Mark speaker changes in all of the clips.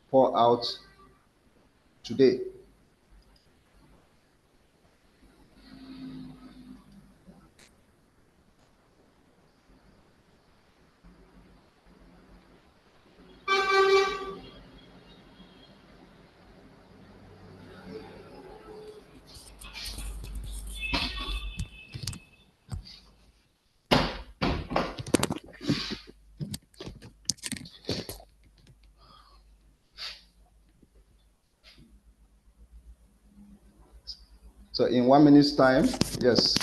Speaker 1: pour out today. So in 1 minute's time, yes,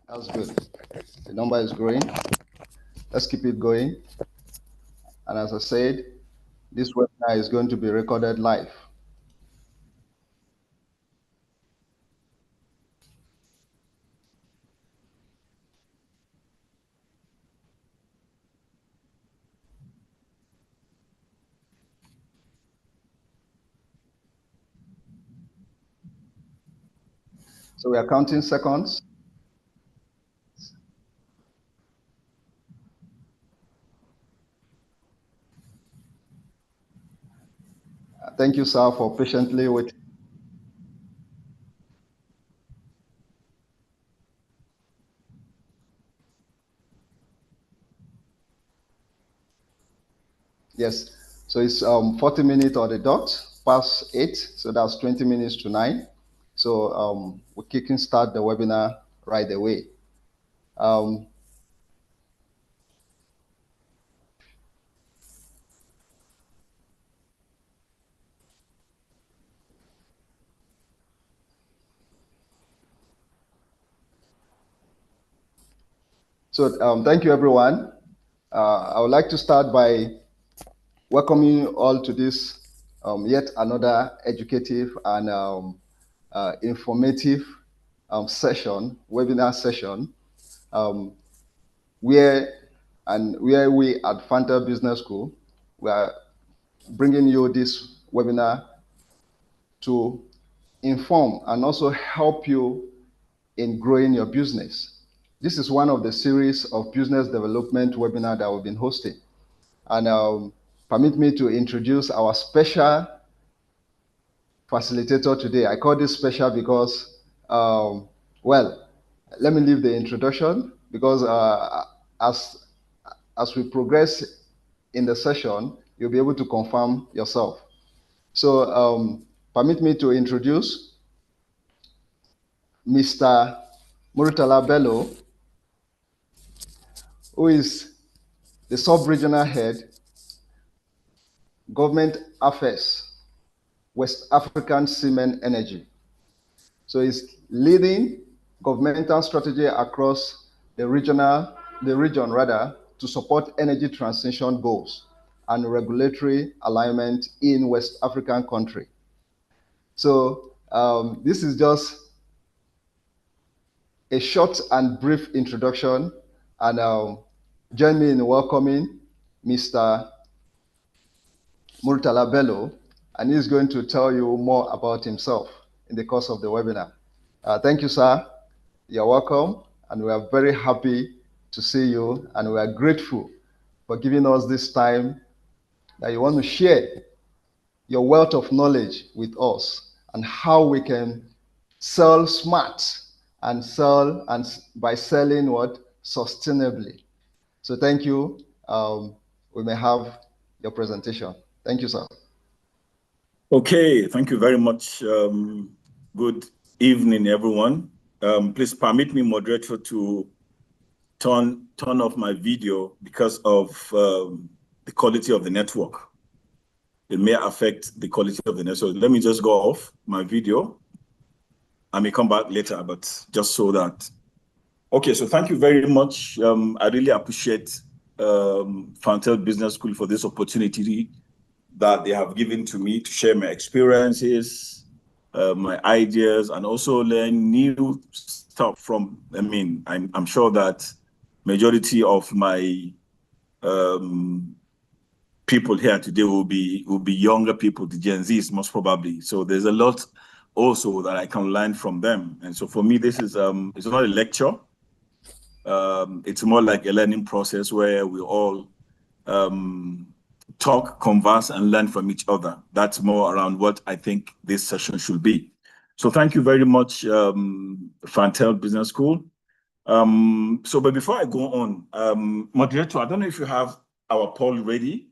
Speaker 1: that's good. The number is growing. Let's keep it going. And as I said, this webinar is going to be recorded live. So we are counting seconds. Thank you, sir, for patiently waiting. Yes, so it's 40 minutes on the dot, past 8, so that's 20 minutes to 9. So we're kicking start the webinar right away. So thank you, everyone. I would like to start by welcoming you all to this yet another educative and informative session, webinar session, where we at Fantel Business School, we are bringing you this webinar to inform and also help you in growing your business. This is one of the series of business development webinar that we've been hosting. And permit me to introduce our special facilitator today. I call this special because, well, let me leave the introduction because as we progress in the session, you'll be able to confirm yourself. So permit me to introduce Mr. Murtala Bello, who is the Sub-Regional Head, Government Affairs, West African Cement Energy. So he's leading governmental strategy across the region to support energy transition goals and regulatory alignment in West African country. So this is just a short and brief introduction, and join me in welcoming Mr. Murtala Bello, and he's going to tell you more about himself in the course of the webinar. Thank you, sir. You're welcome, and we are very happy to see you, and we are grateful for giving us this time that you want to share your wealth of knowledge with us and how we can sell smart and sell and by selling what sustainably. So thank you. We may have your presentation. Thank you, sir.
Speaker 2: Okay, thank you very much. Good evening, everyone. Please permit me, moderator, to turn off my video because of the quality of the network. It may affect the quality of the network. So let me just go off my video. I may come back later, but just so that. Okay, so thank you very much. I really appreciate Fantel Business School for this opportunity that they have given to me to share my experiences, my ideas, and also learn new stuff from. I mean, I'm sure that majority of my people here today will be younger people, the Gen Zs most probably. So there's a lot also that I can learn from them. And so for me, this is it's not a lecture. It's more like a learning process where we all talk, converse, and learn from each other. That's more around what I think this session should be. So thank you very much, Fantel Business School. But before I go on, moderator, I don't know if you have our poll ready,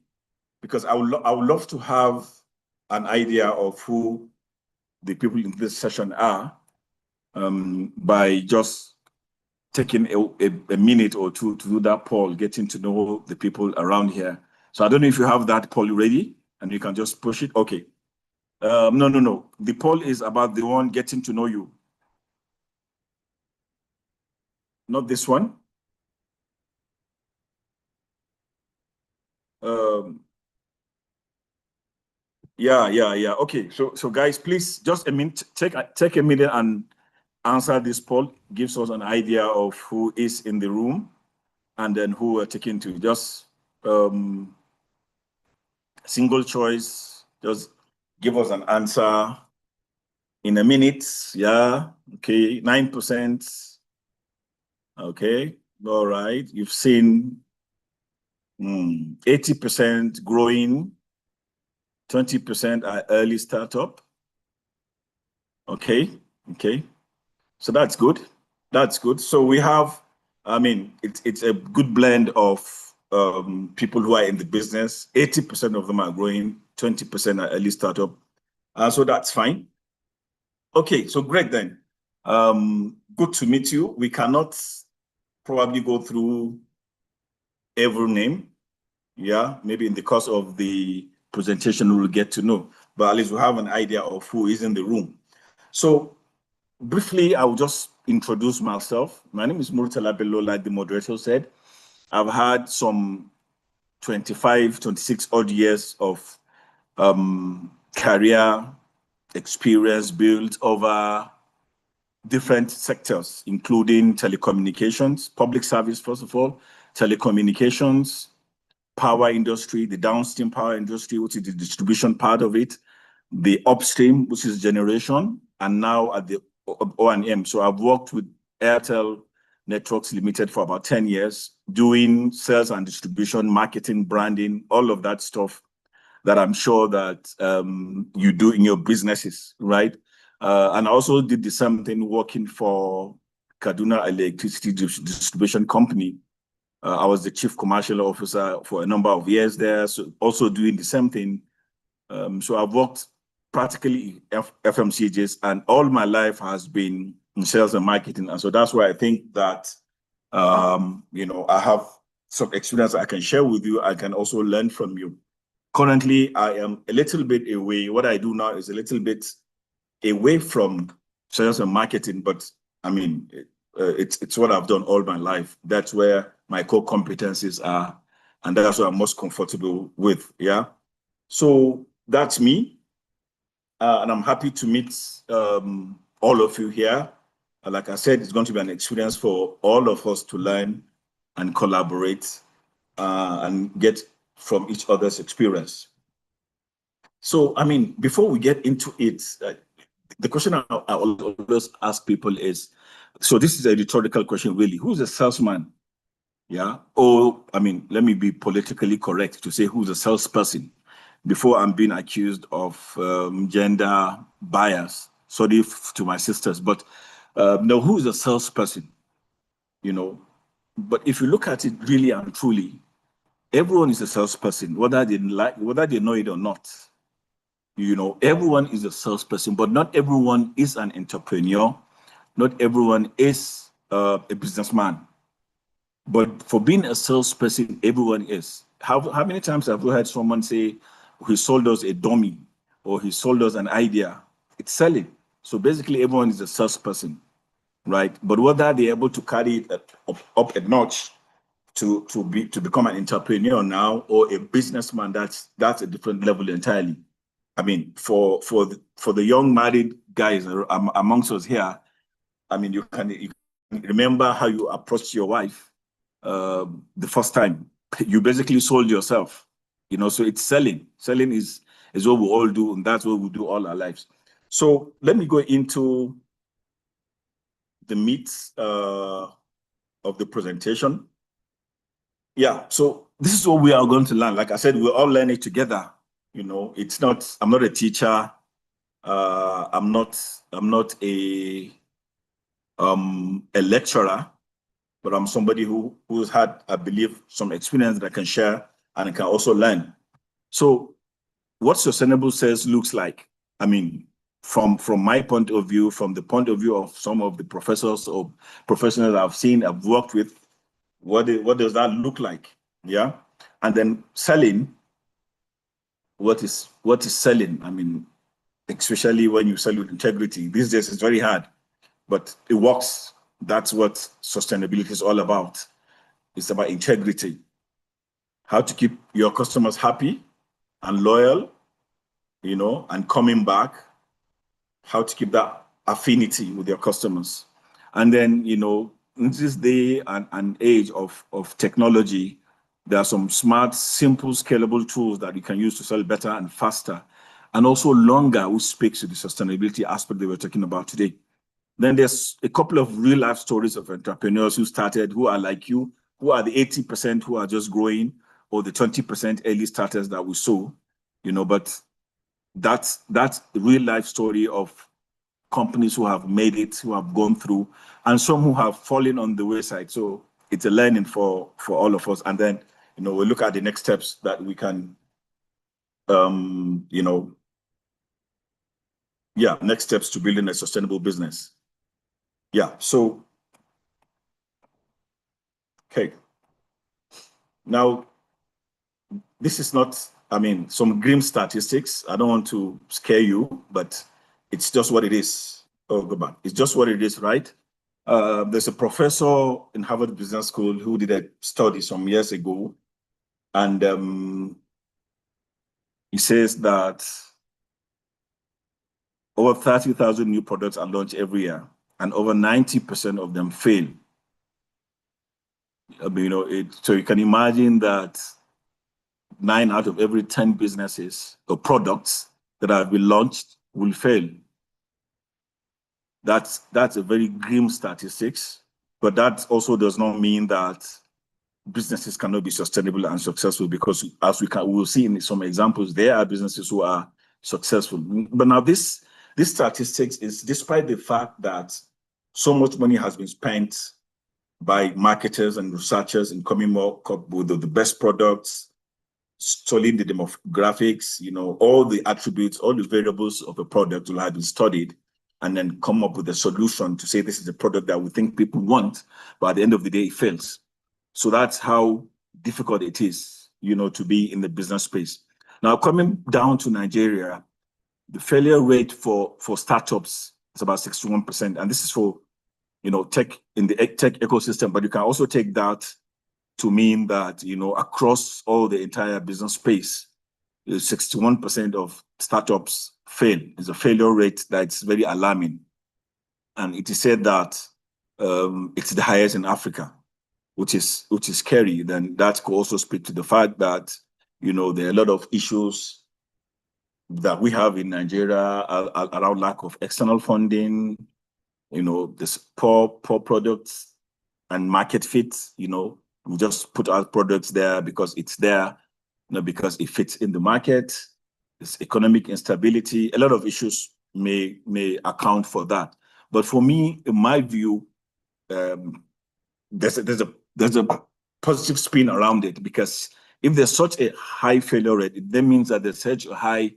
Speaker 2: because I would love to have an idea of who the people in this session are by just taking a minute or two to do that poll, getting to know the people around here. So I don't know if you have that poll ready and you can just push it. Okay. No. The poll is about the one getting to know you. Not this one. Yeah. Okay. So guys, please just a minute, take a minute and answer this poll. Gives us an idea of who is in the room and then who we're taking to. Just single choice. Just give us an answer in a minute. Yeah. Okay. 9%. Okay. All right. You've seen 80% growing, 20% are early startup. Okay. So that's good. So we have, it's a good blend of people who are in the business. 80% of them are growing, 20% are early startup. So that's fine. Okay, so great then. Good to meet you. We cannot probably go through every name. Yeah, maybe in the course of the presentation, we'll get to know, but at least we have an idea of who is in the room. So briefly, I will just introduce myself. My name is Murtala Bello, like the moderator said. I've had some 25, 26 odd years of career experience built over different sectors, including telecommunications, public service, first of all, telecommunications, power industry, the downstream power industry, which is the distribution part of it, the upstream, which is generation, and now at the O&M. So I've worked with Airtel Networks Limited for about 10 years, doing sales and distribution, marketing, branding, all of that stuff that I'm sure that you do in your businesses, right? And I also did the same thing working for Kaduna Electricity Distribution Company. I was the chief commercial officer for a number of years there, so also doing the same thing. So I've worked practically FMCGs, and all my life has been in sales and marketing. And so that's why I think that, I have some experience I can share with you. I can also learn from you. Currently, I am a little bit away. What I do now is a little bit away from sales and marketing, but it's what I've done all my life. That's where my core competencies are, and that's what I'm most comfortable with. Yeah. So that's me, and I'm happy to meet all of you here. Like I said, it's going to be an experience for all of us to learn and collaborate and get from each other's experience. So, before we get into it, the question I always ask people is, so this is a rhetorical question, really. Who's a salesman? Yeah. Or, let me be politically correct to say who's a salesperson before I'm being accused of gender bias. Sorry to my sisters, but no, who's a salesperson? But if you look at it really and truly, everyone is a salesperson, whether they know it or not. Everyone is a salesperson, but not everyone is an entrepreneur. Not everyone is a businessman. But for being a salesperson, everyone is. How many times have we heard someone say, he sold us a dummy or he sold us an idea? It's selling. So basically, everyone is a salesperson, right? But whether they're able to carry it up a notch to become an entrepreneur now or a businessman, that's a different level entirely. For the young married guys amongst us here, you can remember how you approached your wife the first time. You basically sold yourself, so it's selling. Selling is what we all do, and that's what we do all our lives. So let me go into the meat of the presentation. Yeah, so this is what we are going to learn. Like I said, we're all learning together. You know, it's not, I'm not a teacher. I'm not a lecturer, but I'm somebody who's had, I believe, some experience that I can share and I can also learn. So what sustainable sales looks like, I mean, from my point of view, from the point of view of some of the professors or professionals I've seen, I've worked with, what does that look like? Yeah. And then selling, what is selling? I mean, especially when you sell with integrity. These days it's very hard, but it works. That's what sustainability is all about. It's about integrity. How to keep your customers happy and loyal, you know, and coming back. How to keep that affinity with your customers. And then, you know, in this day and age of technology, there are some smart, simple, scalable tools that you can use to sell better and faster, and also longer, which speaks to the sustainability aspect that we're talking about today. Then there's a couple of real life stories of entrepreneurs who started, who are like you, who are the 80% who are just growing, or the 20% early starters that we saw, you know, but that's the real life story of companies who have made it, who have gone through, and some who have fallen on the wayside. So it's a learning for all of us. And then, you know, we'll look at the next steps that we can, you know, next steps to building a sustainable business. Yeah, so, okay. Now, this is not, I mean, some grim statistics. I don't want to scare you, but it's just what it is. Oh, go back. It's just what it is, right? There's a professor in Harvard Business School who did a study some years ago, and he says that over 30,000 new products are launched every year, and over 90% of them fail. I mean, you know, so you can imagine that 9 out of every 10 businesses or products that have been launched will fail. That's a very grim statistics, but that also does not mean that businesses cannot be sustainable and successful, because as we will see in some examples, there are businesses who are successful. But now this statistics is despite the fact that so much money has been spent by marketers and researchers in coming up with the best products, studying the demographics, you know, all the attributes, all the variables of a product will have been studied, and then come up with a solution to say this is a product that we think people want, but at the end of the day, it fails. So that's how difficult it is, you know, to be in the business space. Now, coming down to Nigeria, the failure rate for startups is about 61%. And this is for, you know, tech in the tech ecosystem, but you can also take that to mean that, you know, across all the entire business space, 61% of startups fail. It's a failure rate that's very alarming. And it is said that it's the highest in Africa, which is scary. Then that could also speak to the fact that, you know, there are a lot of issues that we have in Nigeria around lack of external funding, you know, this poor products and market fit. You know, we just put our products there because it's there, you know, because it fits in the market. It's economic instability. A lot of issues may account for that. But for me, in my view, there's a positive spin around it, because if there's such a high failure rate, that means that there's such a high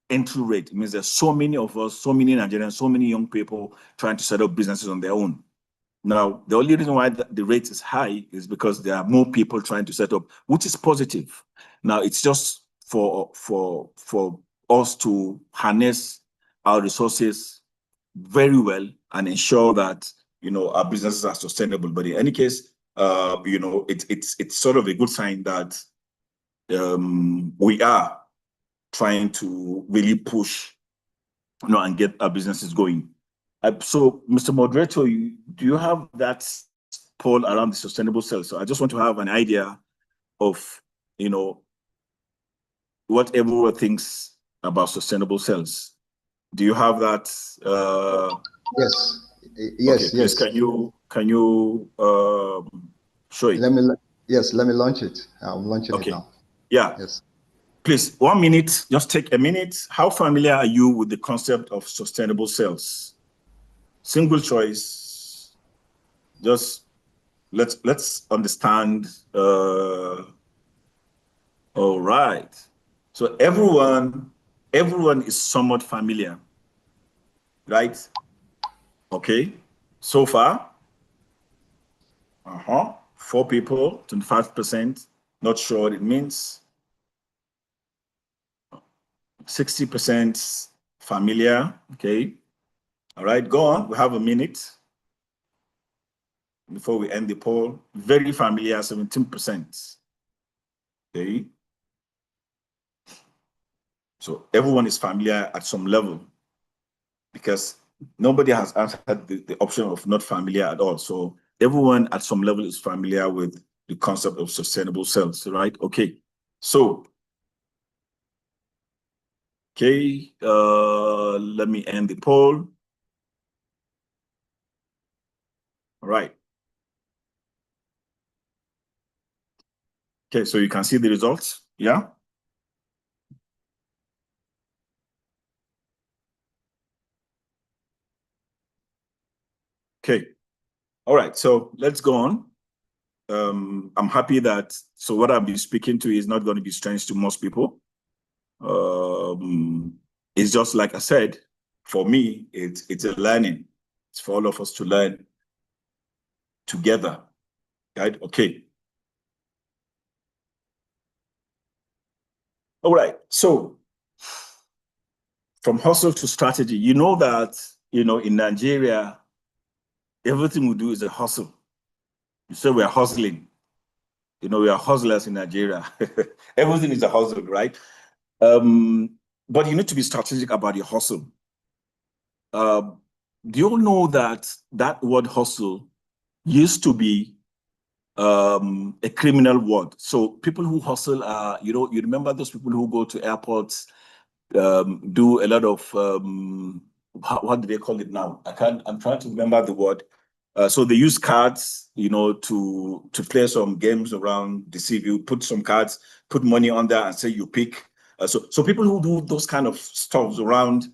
Speaker 2: entry rate. It means there's so many of us, so many Nigerians, so many young people trying to set up businesses on their own. Now, the only reason why the rate is high is because there are more people trying to set up, which is positive. Now, it's just for us to harness our resources very well and ensure that, you know, our businesses are sustainable. But in any case, you know, it's sort of a good sign that we are trying to really push, you know, and get our businesses going. So, Mr. Moderator, do you have that poll around the sustainable sales? So I just want to have an idea of, you know, what everyone thinks about sustainable sales. Do you have that?
Speaker 1: Yes.
Speaker 2: Okay, please, can you show it?
Speaker 1: Yes, let me launch it. I'm launching it now.
Speaker 2: Yeah.
Speaker 1: Yes.
Speaker 2: Please, 1 minute, just take a minute. How familiar are you with the concept of sustainable sales? Single choice. Just let's understand. All right. So everyone is somewhat familiar, right? Okay. So far, 4 people, 25%. Not sure what it means. 60% familiar. Okay. All right, go on. We have a minute before we end the poll. Very familiar, 17%. Okay. So everyone is familiar at some level because nobody has answered the option of not familiar at all. So everyone at some level is familiar with the concept of sustainable sales, right? Okay. So, okay, let me end the poll. All right. Okay, so you can see the results, yeah? Okay, all right, so let's go on. I'm happy that, so what I'll be speaking to is not going to be strange to most people. It's just like I said, for me, it's a learning. It's for all of us to learn together, right? Okay. All right, so from hustle to strategy, you know that, in Nigeria, everything we do is a hustle. So we're hustling. We are hustlers in Nigeria. Everything is a hustle, right? But you need to be strategic about your hustle. Do you all know that that word hustle used to be a criminal word? So people who hustle are, you remember those people who go to airports, do a lot of, what do they call it now? I'm trying to remember the word. So they use cards, to play some games around, deceive you, put some cards, put money on there and say you pick. So people who do those kind of stuffs around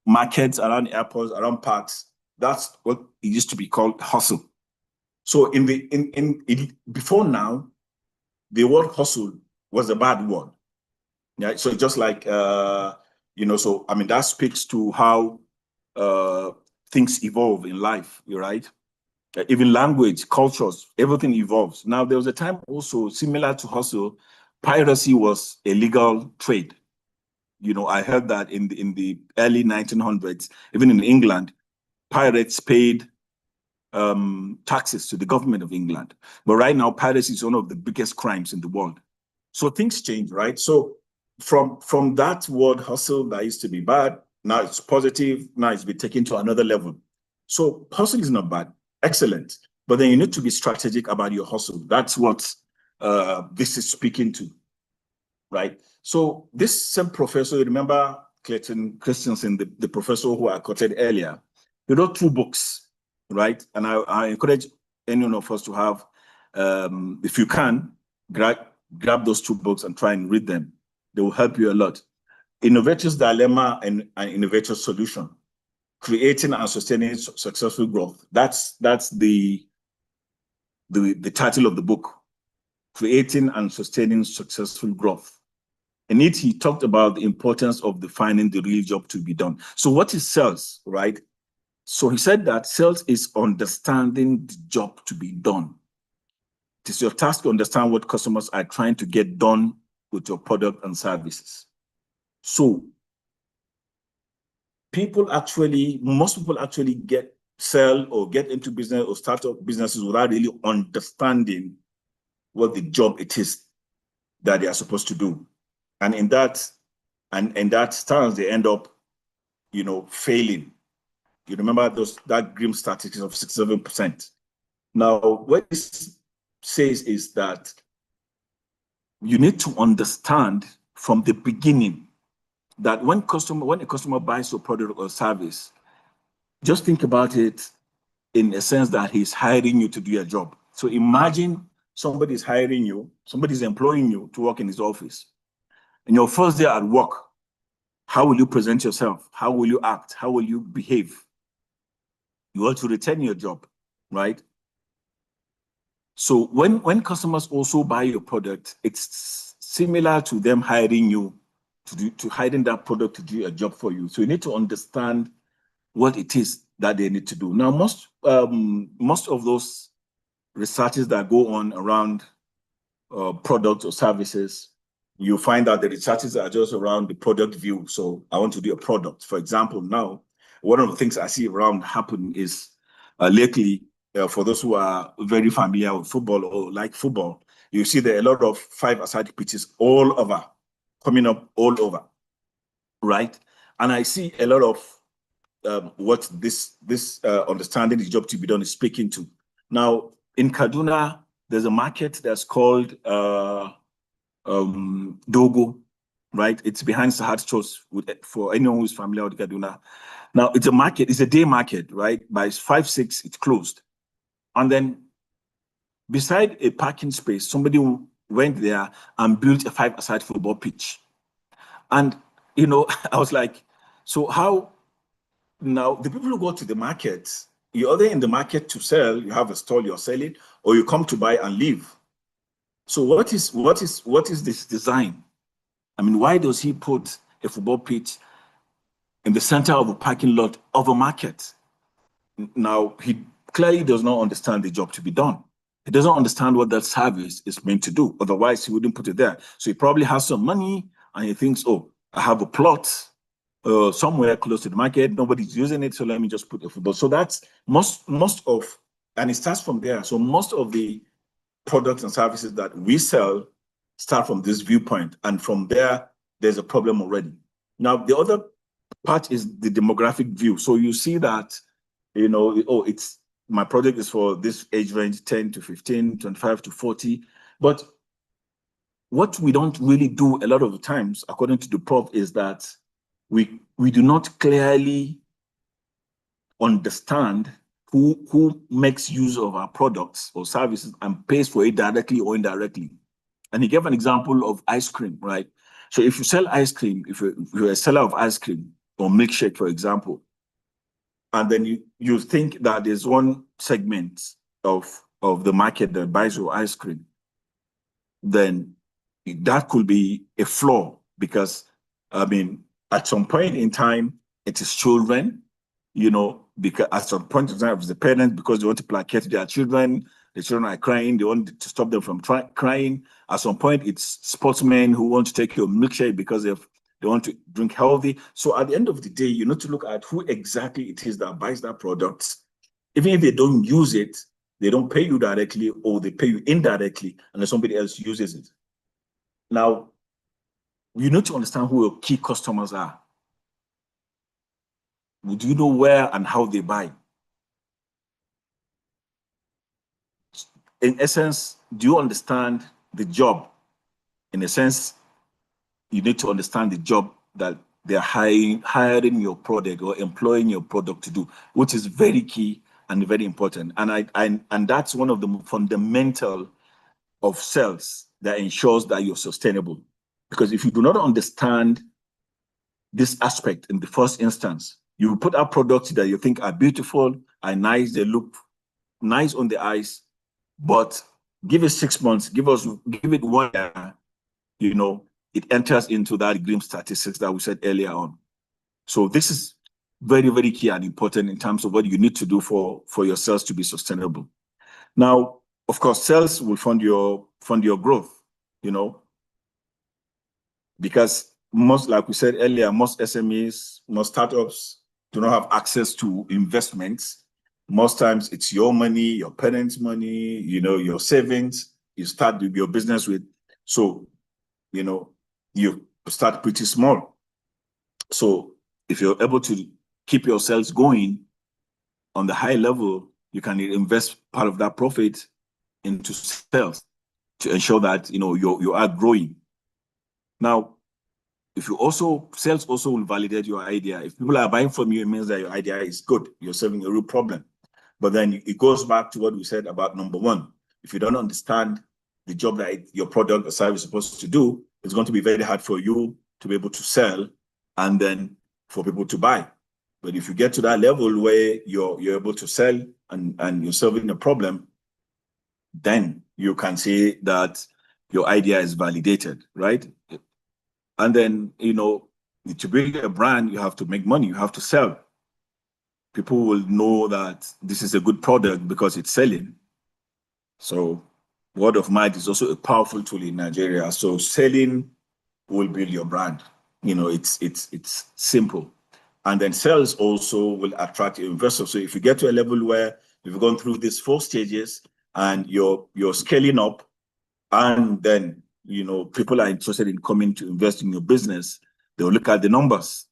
Speaker 2: markets, around airports, around parks, that's what it used to be called hustle. So before now, the word hustle was a bad word. Yeah. So just like, so I mean, that speaks to how things evolve in life, right? Even language, cultures, everything evolves. Now, there was a time also similar to hustle, piracy was a legal trade. I heard that in the early 1900s, even in England, pirates paid taxes to the government of England. But right now, piracy is one of the biggest crimes in the world. So things change, right? So from that word hustle that used to be bad, now it's positive, now it's been taken to another level. So hustle is not bad, excellent. But then you need to be strategic about your hustle. That's what this is speaking to, right? So this same professor, remember Clayton Christensen, the professor who I quoted earlier, he wrote 2 books, right? And I encourage any one of us to have, if you can, grab those 2 books and try and read them. They will help you a lot. Innovator's Dilemma and Innovator's Solution, Creating and Sustaining Successful Growth. That's the title of the book, Creating and Sustaining Successful Growth. In it, he talked about the importance of defining the real job to be done. So what is sales, right? So he said that sales is understanding the job to be done. It is your task to understand what customers are trying to get done with your product and services. So most people actually sell or get into business or start up businesses without really understanding what the job it is that they are supposed to do. And in that stance, they end up, failing. You remember that grim statistics of 67%. Now, what this says is that you need to understand from the beginning that when a customer buys your product or service, just think about it in a sense that he's hiring you to do your job. So imagine somebody's hiring you, somebody's employing you to work in his office. In your first day at work, how will you present yourself? How will you act? How will you behave? You want to retain your job, right? So when customers also buy your product, it's similar to them hiring you to hiring that product to do a job for you. So you need to understand what it is that they need to do. Now, most of those researches that go on around products or services, you find that the researches are just around the product view. So I want to do a product. For example, now, one of the things I see around happen is lately, for those who are very familiar with football or like football, you see there are a lot of five-a-side pitches all over, coming up all over, right? And I see a lot of what this understanding the job to be done is speaking to. Now, in Kaduna, there's a market that's called Dogo, right? It's behind Sahat Church for anyone who's familiar with Kaduna. Now, it's a market, it's a day market, right? By 5, 6, it's closed. And then beside a parking space, somebody went there and built a 5-a-side football pitch. And, you know, I was like, so how, now the people who go to the market, you're either in the market to sell, you have a stall, you're selling, or you come to buy and leave. So what is this design? I mean, why does he put a football pitch in the center of a parking lot of a market? Now, he clearly does not understand the job to be done. He doesn't understand what that service is meant to do. Otherwise, he wouldn't put it there. So he probably has some money and he thinks, oh, I have a plot somewhere close to the market. Nobody's using it, so let me just put a football. So that's most of, and it starts from there. So most of the products and services that we sell start from this viewpoint. And from there, there's a problem already. Now, the other part is the demographic view. So you see that, you know, oh, it's my project is for this age range, 10 to 15, 25 to 40. But what we don't really do a lot of the times, according to the prof, is that we do not clearly understand who makes use of our products or services and pays for it directly or indirectly. And he gave an example of ice cream, right? So if you sell ice cream, if you're a seller of ice cream or milkshake, for example, and then you think that there's one segment of the market that buys your ice cream, then that could be a flaw because, I mean, at some point in time, it is children, you know, because at some point in time, it's the parents because they want to placate their children. The children are crying. They want to stop them from crying. At some point, it's sportsmen who want to take your milkshake because they want to drink healthy. So at the end of the day, you need to look at who exactly it is that buys that product. Even if they don't use it, they don't pay you directly or they pay you indirectly and then somebody else uses it. Now, you need to understand who your key customers are. Do you know where and how they buy? In essence, do you understand the job? In a sense, you need to understand the job that they're hiring your product or employing your product to do, which is very key and very important. And that's one of the fundamental of sales that ensures that you're sustainable. Because if you do not understand this aspect in the first instance, you put out products that you think are beautiful, are nice, they look nice on the eyes, but give it 6 months, give it 1 year, you know, it enters into that grim statistics that we said earlier on. So this is very, very key and important in terms of what you need to do for your sales to be sustainable. Now, of course, sales will fund your growth, you know, because most, like we said earlier, most SMEs, most startups do not have access to investments. Most times it's your money, your parents' money, you know, your savings, you start your business with. So, you know, you start pretty small. So if you're able to keep your sales going on the high level, you can invest part of that profit into sales to ensure that, you know, you are growing. Now, if you sales also will validate your idea. If people are buying from you, it means that your idea is good. You're solving a real problem. But then it goes back to what we said about number one. if you don't understand the job that your product or service is supposed to do, it's going to be very hard for you to be able to sell and then for people to buy. But if you get to that level where you're able to sell and you're solving a problem, then you can say that your idea is validated, right? And then, you know, to build a brand, you have to make money, you have to sell. People will know that this is a good product because it's selling. So word of mouth is also a powerful tool in Nigeria. So selling will build your brand. You know, it's simple. And then sales also will attract investors. So if you get to a level where you've gone through these 4 stages and you're scaling up, and then, you know, people are interested in coming to invest in your business, they'll look at the numbers.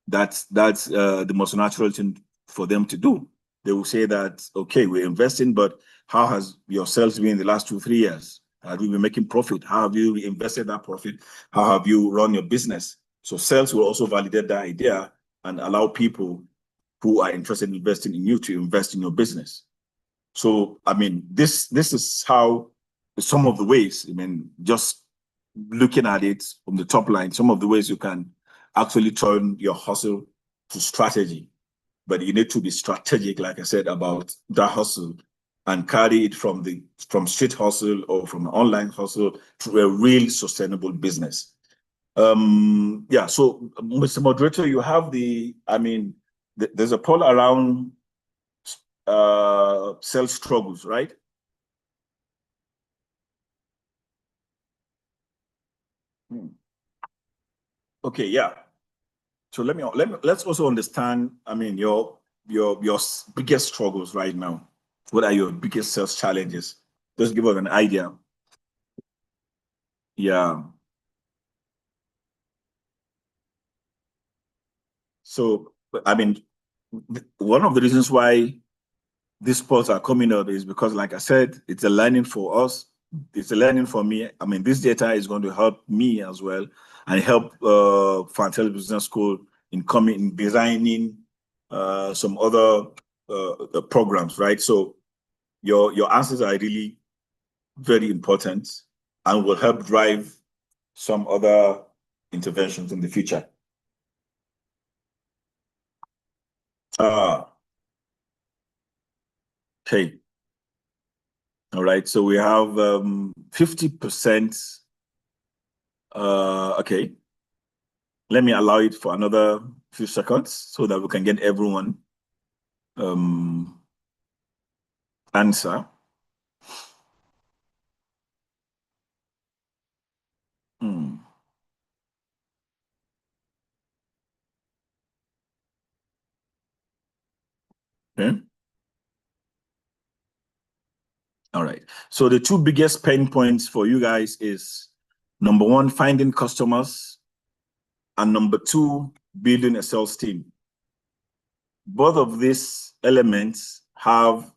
Speaker 2: That's the most natural thing for them to do. They will say that, okay, we're investing, but how has your sales been in the last 2-3 years? Have you been making profit? How have you reinvested that profit? How have you run your business? So sales will also validate that idea and allow people who are interested in investing in you to invest in your business. So, I mean, this is how some of the ways, I mean, just looking at it from the top line, some of the ways you can actually turn your hustle to strategy. But you need to be strategic, like I said, about that hustle and carry it from street hustle or from online hustle to a real sustainable business. Yeah, so Mr. Moderator, you have there's a poll around sales struggles, right? Okay, yeah. So let's also understand, I mean, your biggest struggles right now. What are your biggest sales challenges? Just give us an idea. Yeah. So, I mean, one of the reasons why these polls are coming up is because, like I said, it's a learning for us. It's a learning for me. I mean, this data is going to help me as well and help Fantel Business School in designing some other programs, right? So your answers are really very important and will help drive some other interventions in the future. Okay. All right. So we have 50%. Okay. Let me allow it for another few seconds so that we can get everyone answer. Okay. All right. So the 2 biggest pain points for you guys is number 1, finding customers, and number 2, building a sales team. Both of these elements have,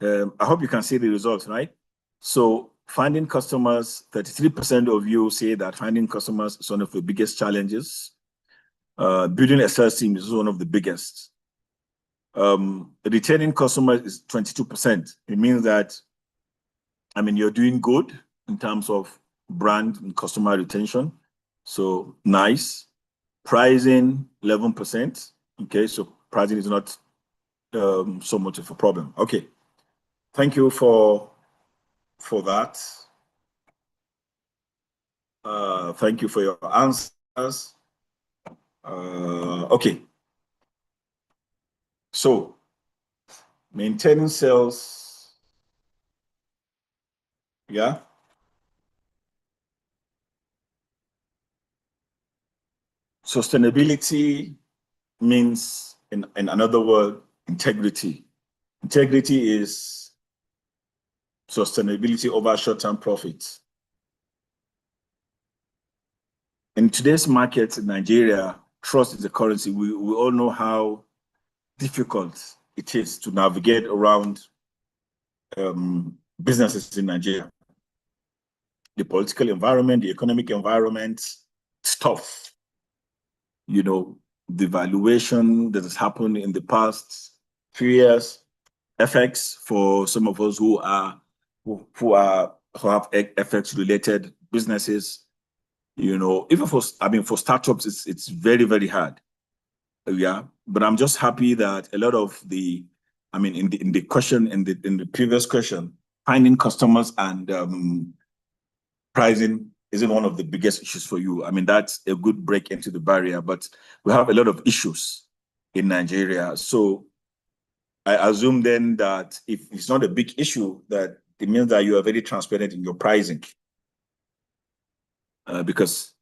Speaker 2: I hope you can see the results, right? So finding customers, 33% of you say that finding customers is one of the biggest challenges. Building a sales team is one of the biggest. Retaining customers is 22%. It means that, I mean, you're doing good in terms of brand and customer retention. So nice. Pricing, 11%. Okay, so pricing is not so much of a problem. Okay, thank you for that. Thank you for your answers. Okay, so maintaining sales, yeah. Sustainability means, in another word, integrity. Integrity is sustainability over short-term profits. In today's market in Nigeria, trust is the currency. We all know how difficult it is to navigate around businesses in Nigeria. The political environment, the economic environment, it's tough. You know, the valuation that has happened in the past few years, FX for some of us who are who have FX related businesses. You know, even for startups, it's very, very hard. Yeah, but I'm just happy that a lot of the, in the question in the previous question, finding customers and pricing isn't one of the biggest issues for you. I mean, that's a good break into the barrier, but we have a lot of issues in Nigeria. So I assume then that if it's not a big issue, that it means that you are very transparent in your pricing. Because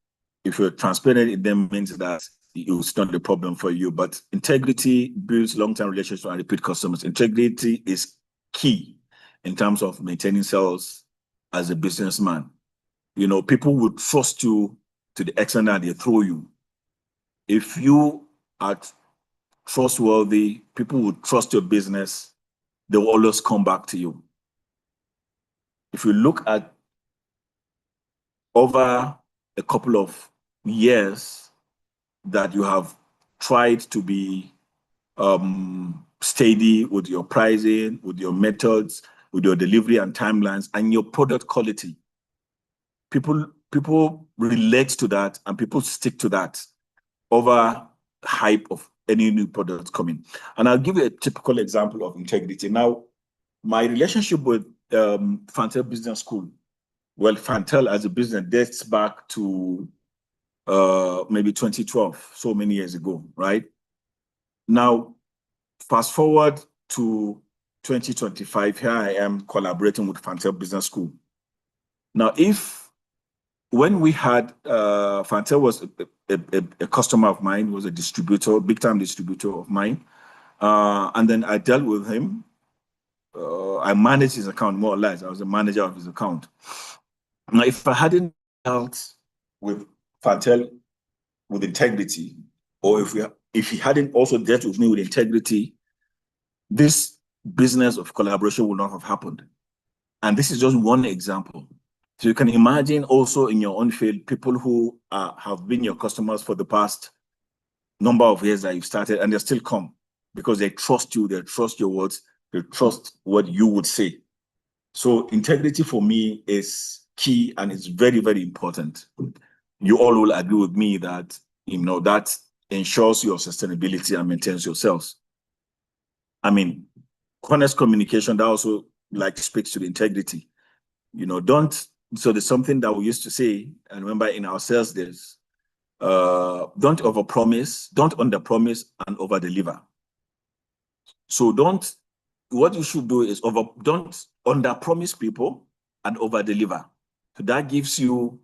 Speaker 2: if you're transparent, it then means that it's not a problem for you. But integrity builds long-term relationships and repeat customers. Integrity is key in terms of maintaining sales as a businessman. You know, people will trust you to the extent that they throw you. If you are trustworthy, people will trust your business. They will always come back to you. If you look at over a couple of years that you have tried to be steady with your pricing, with your methods, with your delivery and timelines, and your product quality, people relate to that and people stick to that over hype of any new products coming. And I'll give you a typical example of integrity. Now, my relationship with Fantel Business School, well, Fantel as a business dates back to maybe 2012, so many years ago, right? Now, fast forward to 2025, here I am collaborating with Fantel Business School. Now, when we had, Fantel was a customer of mine, was a distributor, big time distributor of mine. And then I dealt with him. I managed his account more or less. I was the manager of his account. Now, if I hadn't dealt with Fantel with integrity, or if he hadn't also dealt with me with integrity, this business of collaboration would not have happened. And this is just one example. So you can imagine also in your own field, people who have been your customers for the past number of years that you've started, and they still come because they trust you, they trust your words, they trust what you would say. So integrity for me is key and it's very, very important. You all will agree with me that, that ensures your sustainability and maintains yourselves. I mean, honest communication, that also speaks to the integrity. So there's something that we used to say, and remember in our sales days, don't overpromise, don't underpromise and overdeliver. So what you should do is don't underpromise people and overdeliver. So that gives you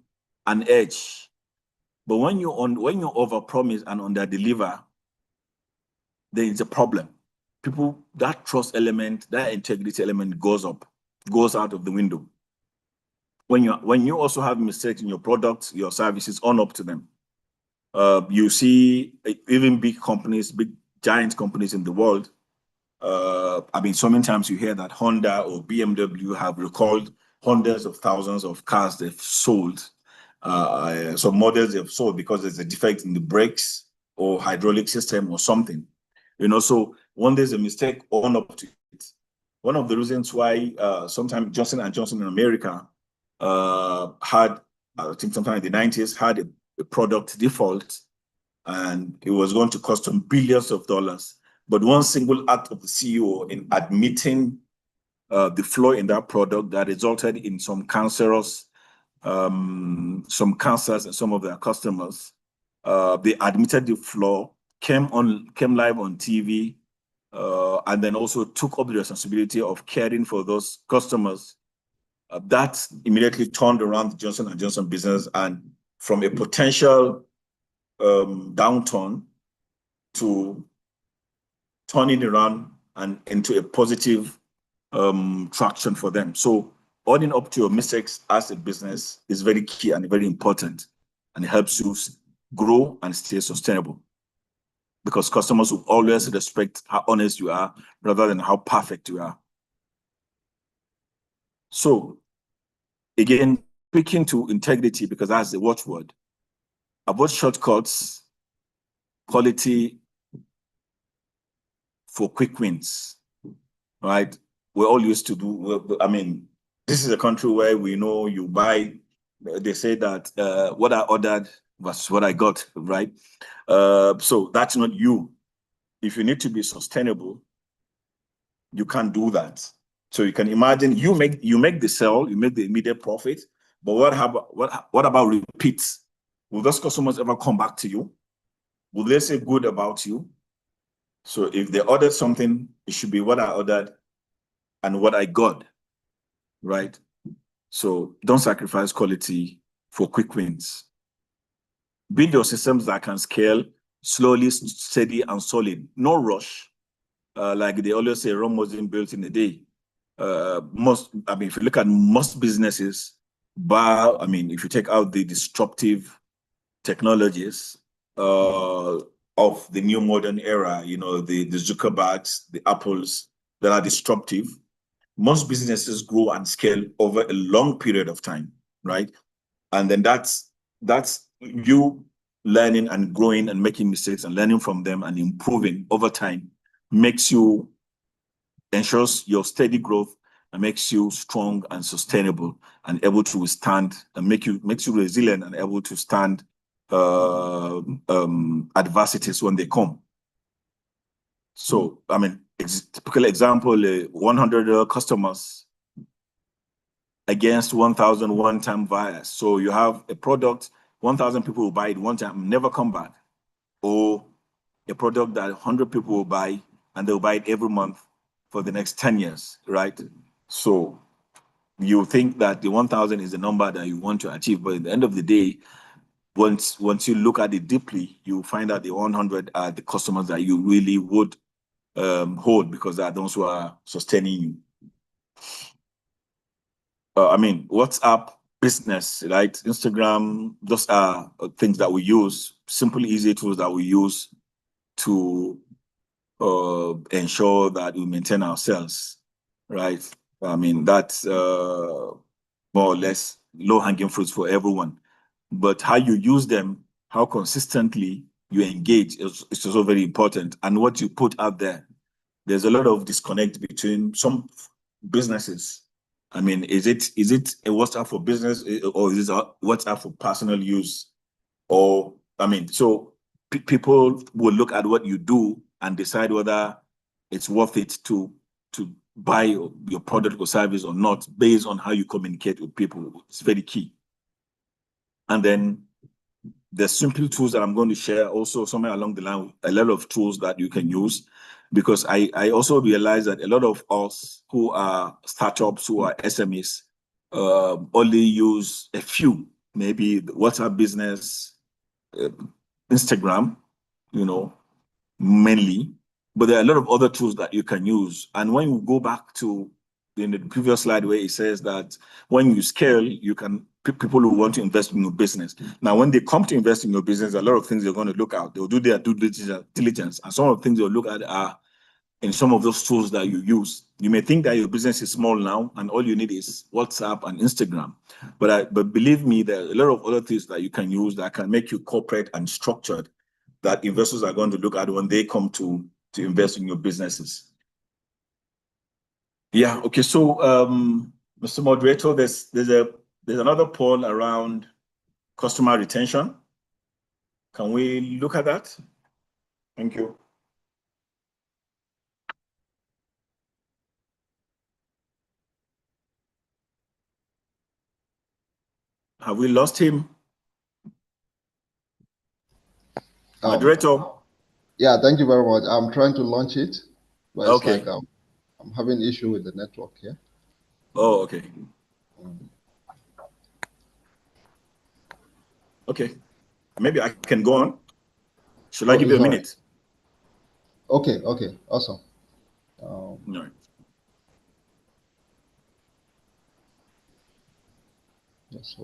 Speaker 2: an edge. But when you overpromise and underdeliver, there is a problem. People, that trust element, that integrity element goes out of the window. When you also have mistakes in your products, your services, own up to them. You see even big companies, big giant companies in the world. So many times you hear that Honda or BMW have recalled hundreds of thousands of cars they've sold. Some models they've sold because there's a defect in the brakes or hydraulic system or something. So when there's a mistake, own up to it. One of the reasons why sometimes Johnson & Johnson in America had, I think sometime in the 90s, had a product default, and it was going to cost them billions of dollars. But one single act of the CEO in admitting the flaw in that product that resulted in some cancers in some of their customers. They admitted the flaw, came live on TV, and then also took up the responsibility of caring for those customers. That immediately turned around the Johnson & Johnson business, and from a potential downturn to turning around and into a positive traction for them. So owning up to your mistakes as a business is very key and very important, and it helps you grow and stay sustainable, because customers will always respect how honest you are rather than how perfect you are. So again, speaking to integrity, because that's the watchword, avoid shortcuts, quality for quick wins, right? We're all used to do, this is a country where we know you buy, they say that what I ordered was what I got, right? So that's not you. If you need to be sustainable, you can't do that. So you can imagine you make the sale, you make the immediate profit, but what about repeats? Will those customers ever come back to you? Will they say good about you? So if they ordered something, it should be what I ordered and what I got, right? So don't sacrifice quality for quick wins. Build your systems that can scale slowly, steady, and solid. No rush. Like they always say, Rome wasn't built in a day. If you look at most businesses, if you take out the disruptive technologies of the new modern era, the Zuckerbergs, the Apples that are disruptive, most businesses grow and scale over a long period of time, right? And then that's you learning and growing and making mistakes and learning from them and improving over time ensures your steady growth and makes you strong and sustainable and able to withstand and makes you resilient and able to stand adversities when they come. So, typical example, 100 customers against 1,000 one-time buyers. So you have a product, 1,000 people will buy it one time, never come back. Or a product that 100 people will buy and they'll buy it every month for the next 10 years, right? So you think that the 1,000 is the number that you want to achieve, but at the end of the day, once you look at it deeply, you find that the 100 are the customers that you really would hold because they are those who are sustaining you. WhatsApp, business, right? Instagram, those are things that we use, simple, easy tools that we use to ensure that we maintain ourselves, right? That's more or less low-hanging fruits for everyone. But how you use them, how consistently you engage is also very important. And what you put out there, there's a lot of disconnect between some businesses. Is it a WhatsApp for business or is it a WhatsApp for personal use? People will look at what you do and decide whether it's worth it to buy your product or service or not based on how you communicate with people. It's very key. And then the simple tools that I'm going to share also somewhere along the line, a lot of tools that you can use, because I also realize that a lot of us who are startups, who are SMEs, only use a few, maybe the WhatsApp business, Instagram, mainly, but there are a lot of other tools that you can use. And when you go back to in the previous slide where it says that when you scale, you can people who want to invest in your business. Now, when they come to invest in your business, a lot of things they're going to look at. They'll do their due diligence, and some of the things they'll look at are in some of those tools that you use. You may think that your business is small now, and all you need is WhatsApp and Instagram. But believe me, there are a lot of other things that you can use that can make you corporate and structured that investors are going to look at when they come to invest in your businesses. Yeah. Okay. So, Mr. Moderator, there's another poll around customer retention. Can we look at that? Thank you. Have we lost him? Moderator?
Speaker 1: Yeah, thank you very much. I'm trying to launch it, but it's
Speaker 2: okay.
Speaker 1: like I'm having issue with the network here.
Speaker 2: Oh, okay. Okay. Maybe I can go on. Should I give you a minute?
Speaker 1: Okay, awesome.
Speaker 2: No.
Speaker 1: Yes,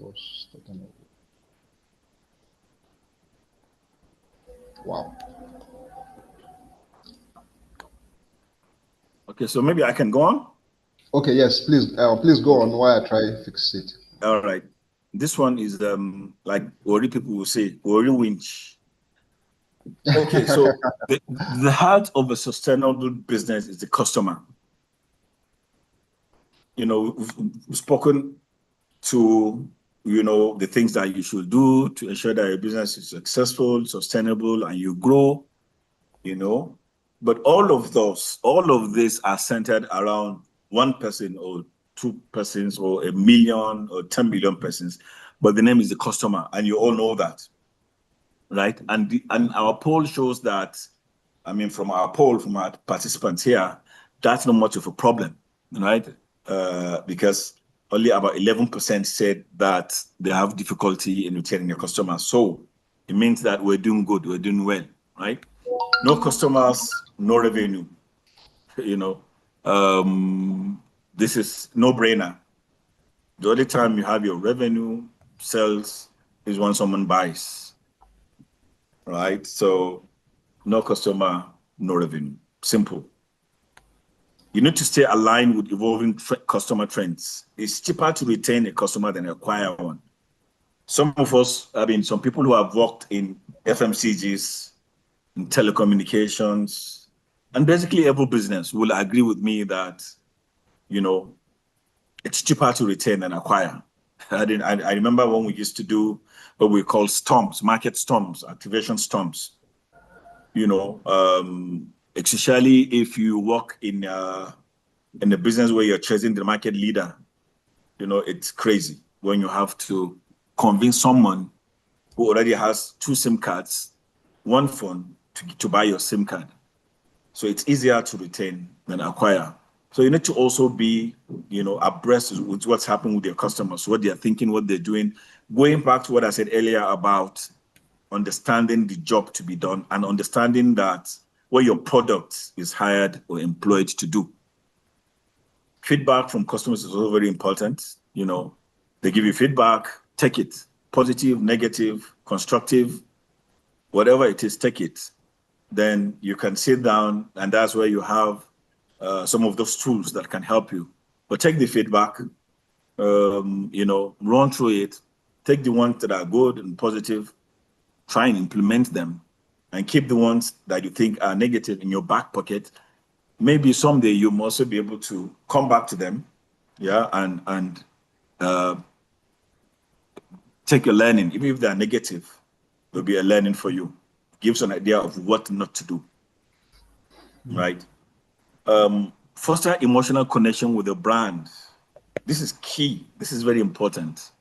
Speaker 1: wow.
Speaker 2: Okay, so maybe I can go on.
Speaker 1: Okay, yes, please go on while I try to fix it.
Speaker 2: All right. This one is like worry people will say, worry winch. Okay, so the heart of a sustainable business is the customer. you know, we've spoken to, you know, the things that you should do to ensure that your business is successful, sustainable, and you grow, you know. But all of this are centered around one person or two persons or a million or 10 million persons. But the name is the customer, and you all know that, right? And our poll shows that, I mean, from our poll, from our participants here, that's not much of a problem, right? Because only about 11% said that they have difficulty in retaining their customers. So it means that we're doing good, we're doing well, right? No customers, no revenue, you know. This is no-brainer. The only time you have your revenue, sales, is when someone buys, right? So no customer, no revenue. Simple. You need to stay aligned with evolving customer trends. It's cheaper to retain a customer than acquire one. Some of us, I mean, some people who have worked in FMCGs, in telecommunications, and basically every business will agree with me that, you know, it's cheaper to retain than acquire. I remember when we used to do what we call storms, market storms, activation storms. You know, especially if you work in a business where you're chasing the market leader, you know, it's crazy when you have to convince someone who already has 2 SIM cards, 1 phone to buy your SIM card. So it's easier to retain than acquire. So you need to also be, you know, abreast with what's happening with your customers, what they're thinking, what they're doing. Going back to what I said earlier about understanding the job to be done and understanding that what your product is hired or employed to do. Feedback from customers is also very important. You know, they give you feedback, take it. Positive, negative, constructive, whatever it is, take it. Then you can sit down, and that's where you have some of those tools that can help you. But take the feedback, you know, run through it, take the ones that are good and positive, try and implement them, and keep the ones that you think are negative in your back pocket. Maybe someday you must also be able to come back to them, yeah, and take a learning. Even if they are negative, there'll be a learning for you. Gives an idea of what not to do, right? Foster emotional connection with the brand. This is key. This is very important.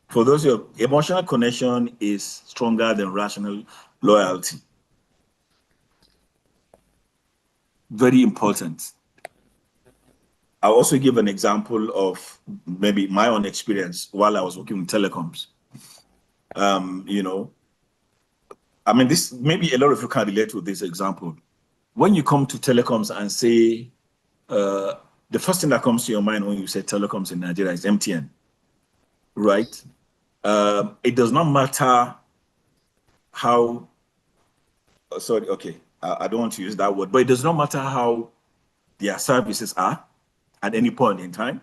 Speaker 2: For those who have, emotional connection is stronger than rational loyalty. Very important. I'll also give an example of maybe my own experience while I was working with telecoms. You know, I mean, this maybe a lot of you can relate with this example. When you come to telecoms and say, the first thing that comes to your mind when you say telecoms in Nigeria is MTN, right? It does not matter how, sorry, okay, I don't want to use that word, but it does not matter how their services are at any point in time.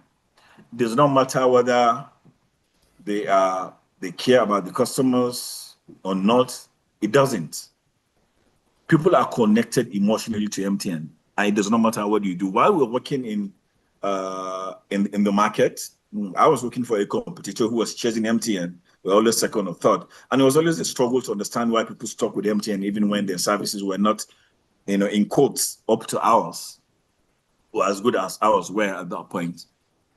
Speaker 2: It does not matter whether they care about the customers or not. It doesn't. People are connected emotionally to MTN, and it does not matter what you do. While we're working in the market, I was working for a competitor who was chasing MTN. We're always second or third, and it was always a struggle to understand why people stuck with MTN even when their services were not, you know, in quotes, up to ours, or as good as ours were at that point.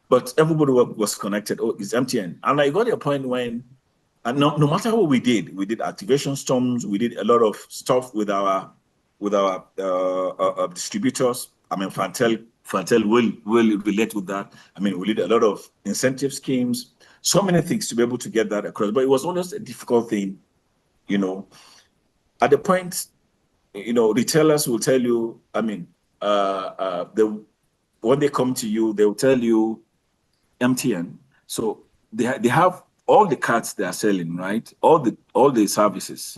Speaker 2: But everybody was connected. Oh, it's MTN, and I got a point when, and no matter what we did activation storms, we did a lot of stuff with our distributors. I mean, Fantel will relate with that. I mean, we did a lot of incentive schemes, so many things to be able to get that across. But it was always a difficult thing, you know. At the point, you know, retailers will tell you, I mean, when they come to you, they will tell you MTN. So they have all the cards they are selling, right? All the services.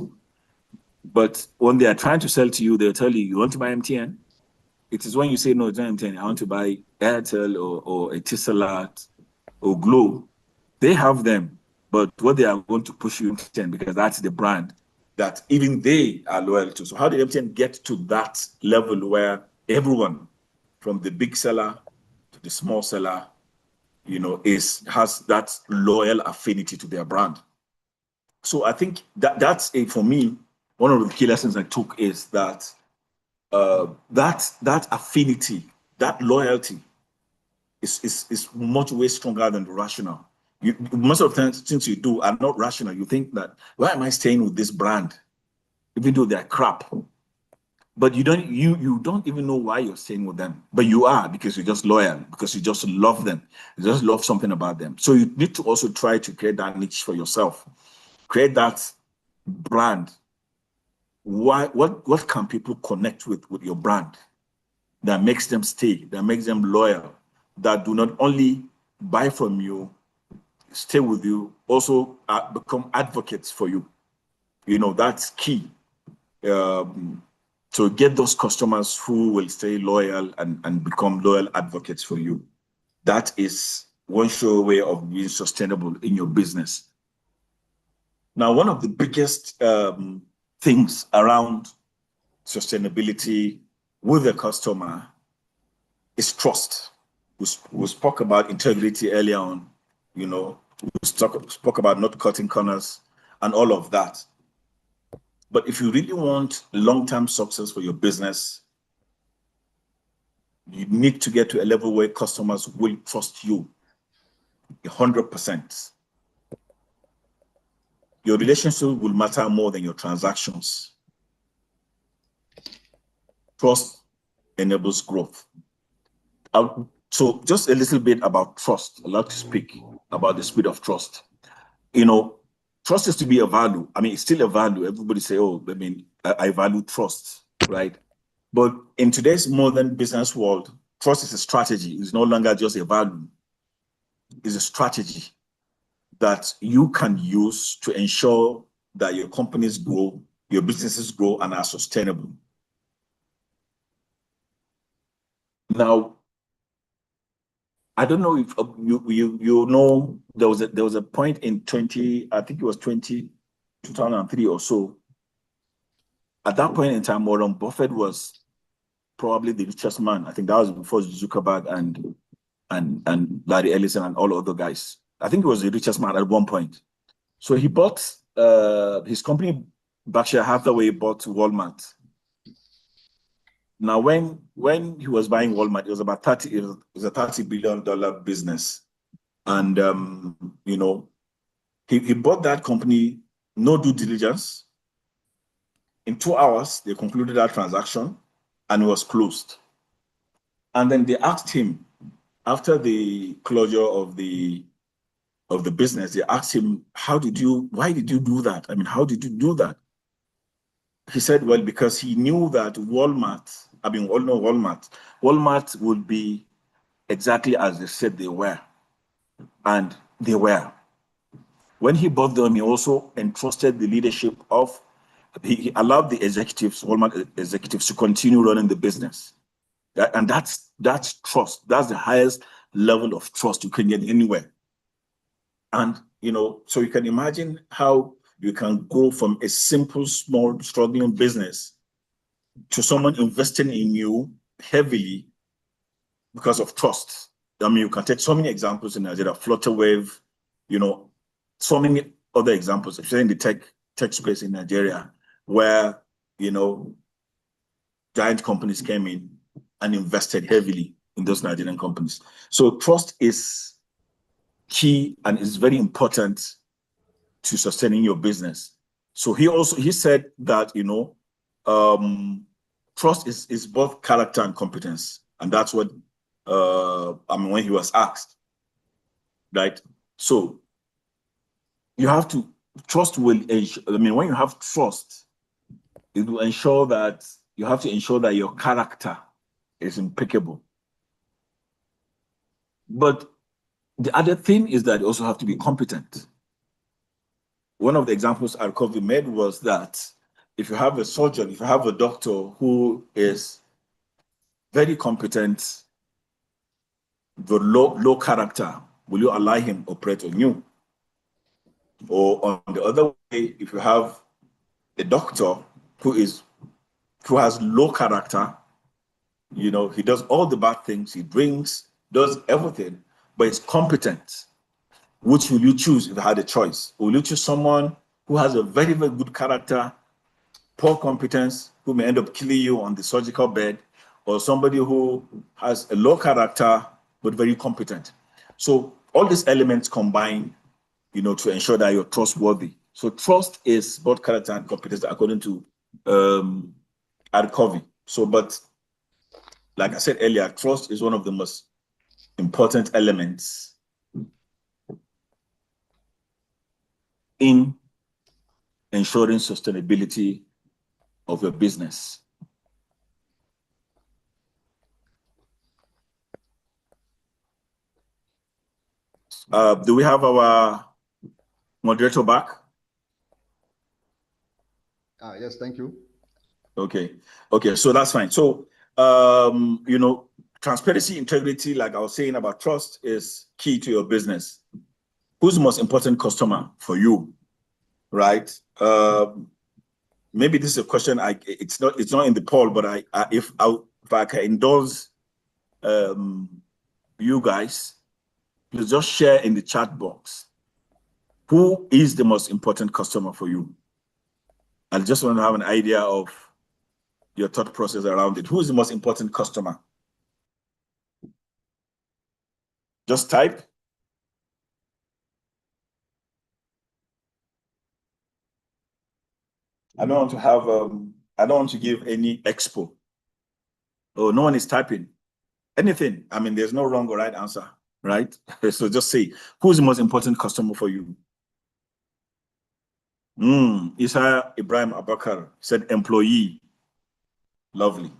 Speaker 2: But when they are trying to sell to you, they'll tell you, you want to buy MTN? It is when you say, no, it's not MTN, I want to buy Airtel or Etisalat or Glow. They have them, but what they are going to push you MTN because that's the brand that even they are loyal to. So how did MTN get to that level where everyone, from the big seller to the small seller, has that loyal affinity to their brand. So I think that's for me, one of the key lessons I took is that that affinity, that loyalty is much way stronger than the rational. Most of the times, things you do are not rational. You think that, why am I staying with this brand, even though they're crap? But you don't even know why you're staying with them. But you are, because you're just loyal, because you just love them. You just love something about them. So you need to also try to create that niche for yourself. Create that brand. What can people connect with your brand that makes them stay, that makes them loyal, that do not only buy from you, stay with you, also become advocates for you. That's key. To get those customers who will stay loyal and become loyal advocates for you. That is one sure way of being sustainable in your business. Now, one of the biggest things around sustainability with the customer is trust. We spoke about integrity earlier on, we spoke about not cutting corners and all of that. But if you really want long-term success for your business, you need to get to a level where customers will trust you 100%. Your relationship will matter more than your transactions. Trust enables growth. So just a little bit about trust. I'd like to speak about the speed of trust. Trust is to be a value. I mean, it's still a value. Everybody say, oh, I value trust, right? But in today's modern business world, trust is a strategy. It's no longer just a value. It's a strategy that you can use to ensure that your companies grow, your businesses grow, and are sustainable. Now, I don't know if you know there was a point in 2003 or so. At that point in time, Warren Buffett was probably the richest man. I think that was before Zuckerberg and Larry Ellison and all other guys. I think he was the richest man at one point. So he bought his company, Berkshire Hathaway, bought Walmart. Now, when he was buying Walmart, it was about it was a $30 billion business. And, he bought that company, no due diligence. In 2 hours, they concluded that transaction and it was closed. And then they asked him, after the closure of the business, they asked him, why did you do that? I mean, how did you do that? He said, well, because he knew that Walmart would be exactly as they said they were. And they were. When he bought them, he also entrusted the leadership he allowed the Walmart executives to continue running the business. And that's trust. That's the highest level of trust you can get anywhere. And, so you can imagine how you can go from a simple, small, struggling business to someone investing in you heavily because of trust. I mean, you can take so many examples in Nigeria, Flutterwave, so many other examples, especially in the tech space in Nigeria, where, giant companies came in and invested heavily in those Nigerian companies. So trust is key and is very important to sustaining your business. So he said that, trust is both character and competence. And that's what, when he was asked, right? So you have to, when you have trust, it will ensure that you have to ensure that your character is impeccable. But the other thing is that you also have to be competent. One of the examples Arkovi made was that if you have a surgeon, if you have a doctor who is very competent, but low character, will you allow him operate on you? Or on the other way, if you have a doctor who has low character, he does all the bad things, he drinks, does everything, but it's competent. Which will you choose if you had a choice? Will you choose someone who has a very, very good character, poor competence, who may end up killing you on the surgical bed, or somebody who has a low character but very competent? So all these elements combine, to ensure that you're trustworthy. So trust is both character and competence, according to Covey. So, but like I said earlier, trust is one of the most important elements in ensuring sustainability of your business. Do we have our moderator back?
Speaker 1: Yes, thank you.
Speaker 2: Okay, so that's fine. So, transparency, integrity, like I was saying about trust, is key to your business. Who's the most important customer for you, right? Maybe this is a question. It's not in the poll, but if I can indulge you guys, please just share in the chat box. Who is the most important customer for you? I just want to have an idea of your thought process around it. Who is the most important customer? Just type. I don't want to have, I don't want to give any expo. Oh, no one is typing. Anything. I mean, there's no wrong or right answer, right? So just say, who's the most important customer for you? Isa Ibrahim Abakar said employee. Lovely.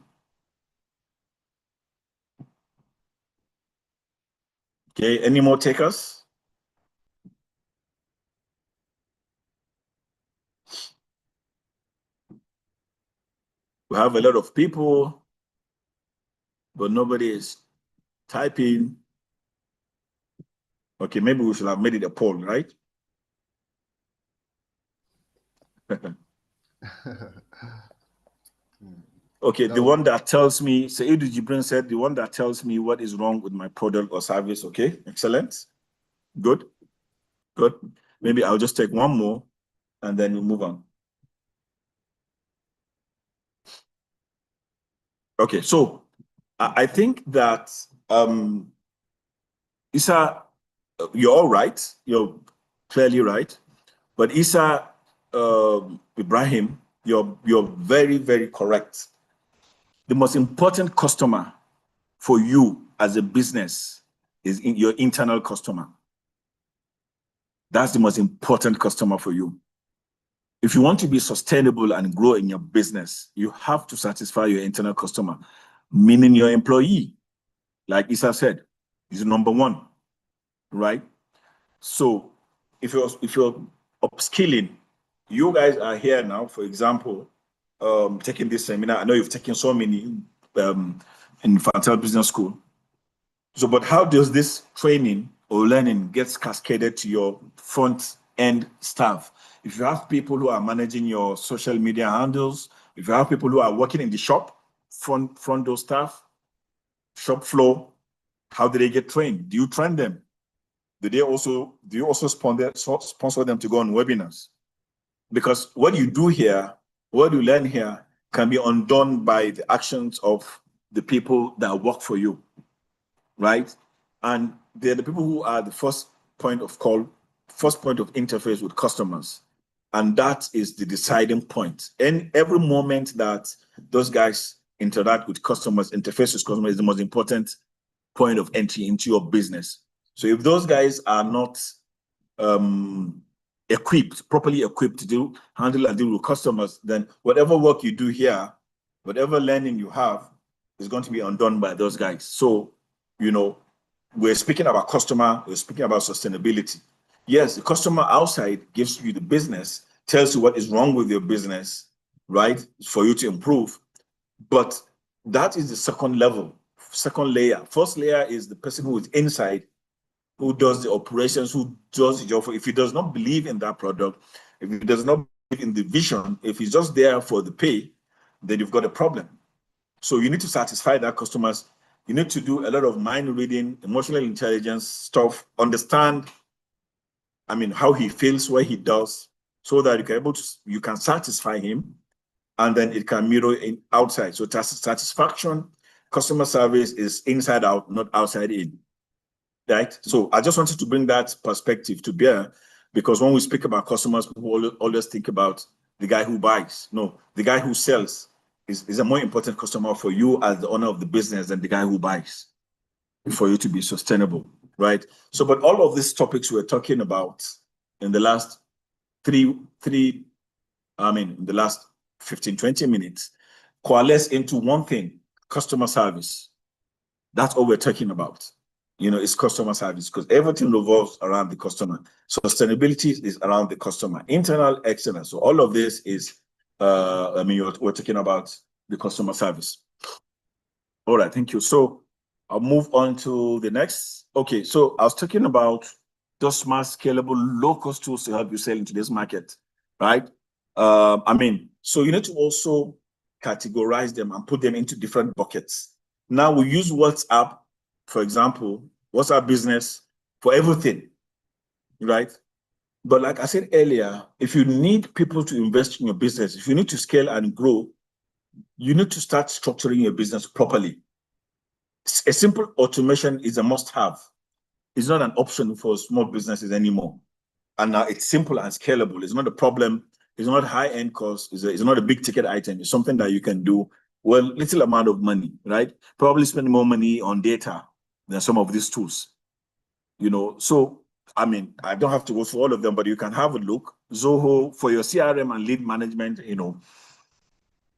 Speaker 2: Okay, any more takers? We have a lot of people, but nobody is typing. Okay, maybe we should have made it a poll, right? Okay, no. The one that tells me, Saidu Jibrin said, the one that tells me what is wrong with my product or service. Okay, excellent. Good. Maybe I'll just take one more and then we'll move on. Okay, so I think that Isa, you're all right. You're clearly right. But Isa Ibrahim, you're very, very correct. The most important customer for you as a business is your internal customer. That's the most important customer for you. If you want to be sustainable and grow in your business, you have to satisfy your internal customer, meaning your employee. Like Isa said, is number one, right? So if you're upskilling, you guys are here now, for example, taking this seminar. I know you've taken so many in Fantel Business School. So, but how does this training or learning gets cascaded to your front end staff? If you have people who are managing your social media handles, if you have people who are working in the shop, front door staff, shop floor, how do they get trained? Do you train them? Do you also sponsor them to go on webinars? Because what you do here, what you learn here can be undone by the actions of the people that work for you, right? And they're the people who are the first point of call, first point of interface with customers. And that is the deciding point. And every moment that those guys interact with customers, interface with customers, is the most important point of entry into your business. So if those guys are not properly equipped to handle and deal with customers, then whatever work you do here, whatever learning you have, is going to be undone by those guys. So, we're speaking about customer, we're speaking about sustainability. Yes, the customer outside gives you the business, tells you what is wrong with your business, right, for you to improve. But that is the second level, second layer. First layer is the person who is inside, who does the operations, who does the job. If he does not believe in that product, if he does not believe in the vision, if he's just there for the pay, then you've got a problem. So you need to satisfy that customer's You need to do a lot of mind reading, emotional intelligence stuff, understand, I mean, how he feels, what he does, so that you can satisfy him, and then it can mirror in outside. So satisfaction, customer service is inside out, not outside in. Right? So I just wanted to bring that perspective to bear, because when we speak about customers, people always think about the guy who buys. No, the guy who sells is a more important customer for you as the owner of the business than the guy who buys, for you to be sustainable, right? So, but all of these topics we're talking about in the last in the last 15, 20 minutes, coalesce into one thing: customer service. That's all we're talking about. It's customer service, because everything revolves around the customer. Sustainability is around the customer. Internal excellence. So all of this is, we're talking about the customer service. All right, thank you. So I'll move on to the next. Okay, so I was talking about those smart, scalable, low-cost tools to help you sell in today's market, right? So you need to also categorize them and put them into different buckets. Now we use WhatsApp, for example, WhatsApp business for everything, right? But like I said earlier, if you need people to invest in your business, if you need to scale and grow, you need to start structuring your business properly. A simple automation is a must-have. It's not an option for small businesses anymore. And now it's simple and scalable. It's not a problem. It's not high-end cost. It's not a big ticket item. It's something that you can do well, little amount of money, right? Probably spend more money on data than some of these tools. So I don't have to go through all of them, but you can have a look. Zoho for your CRM and lead management.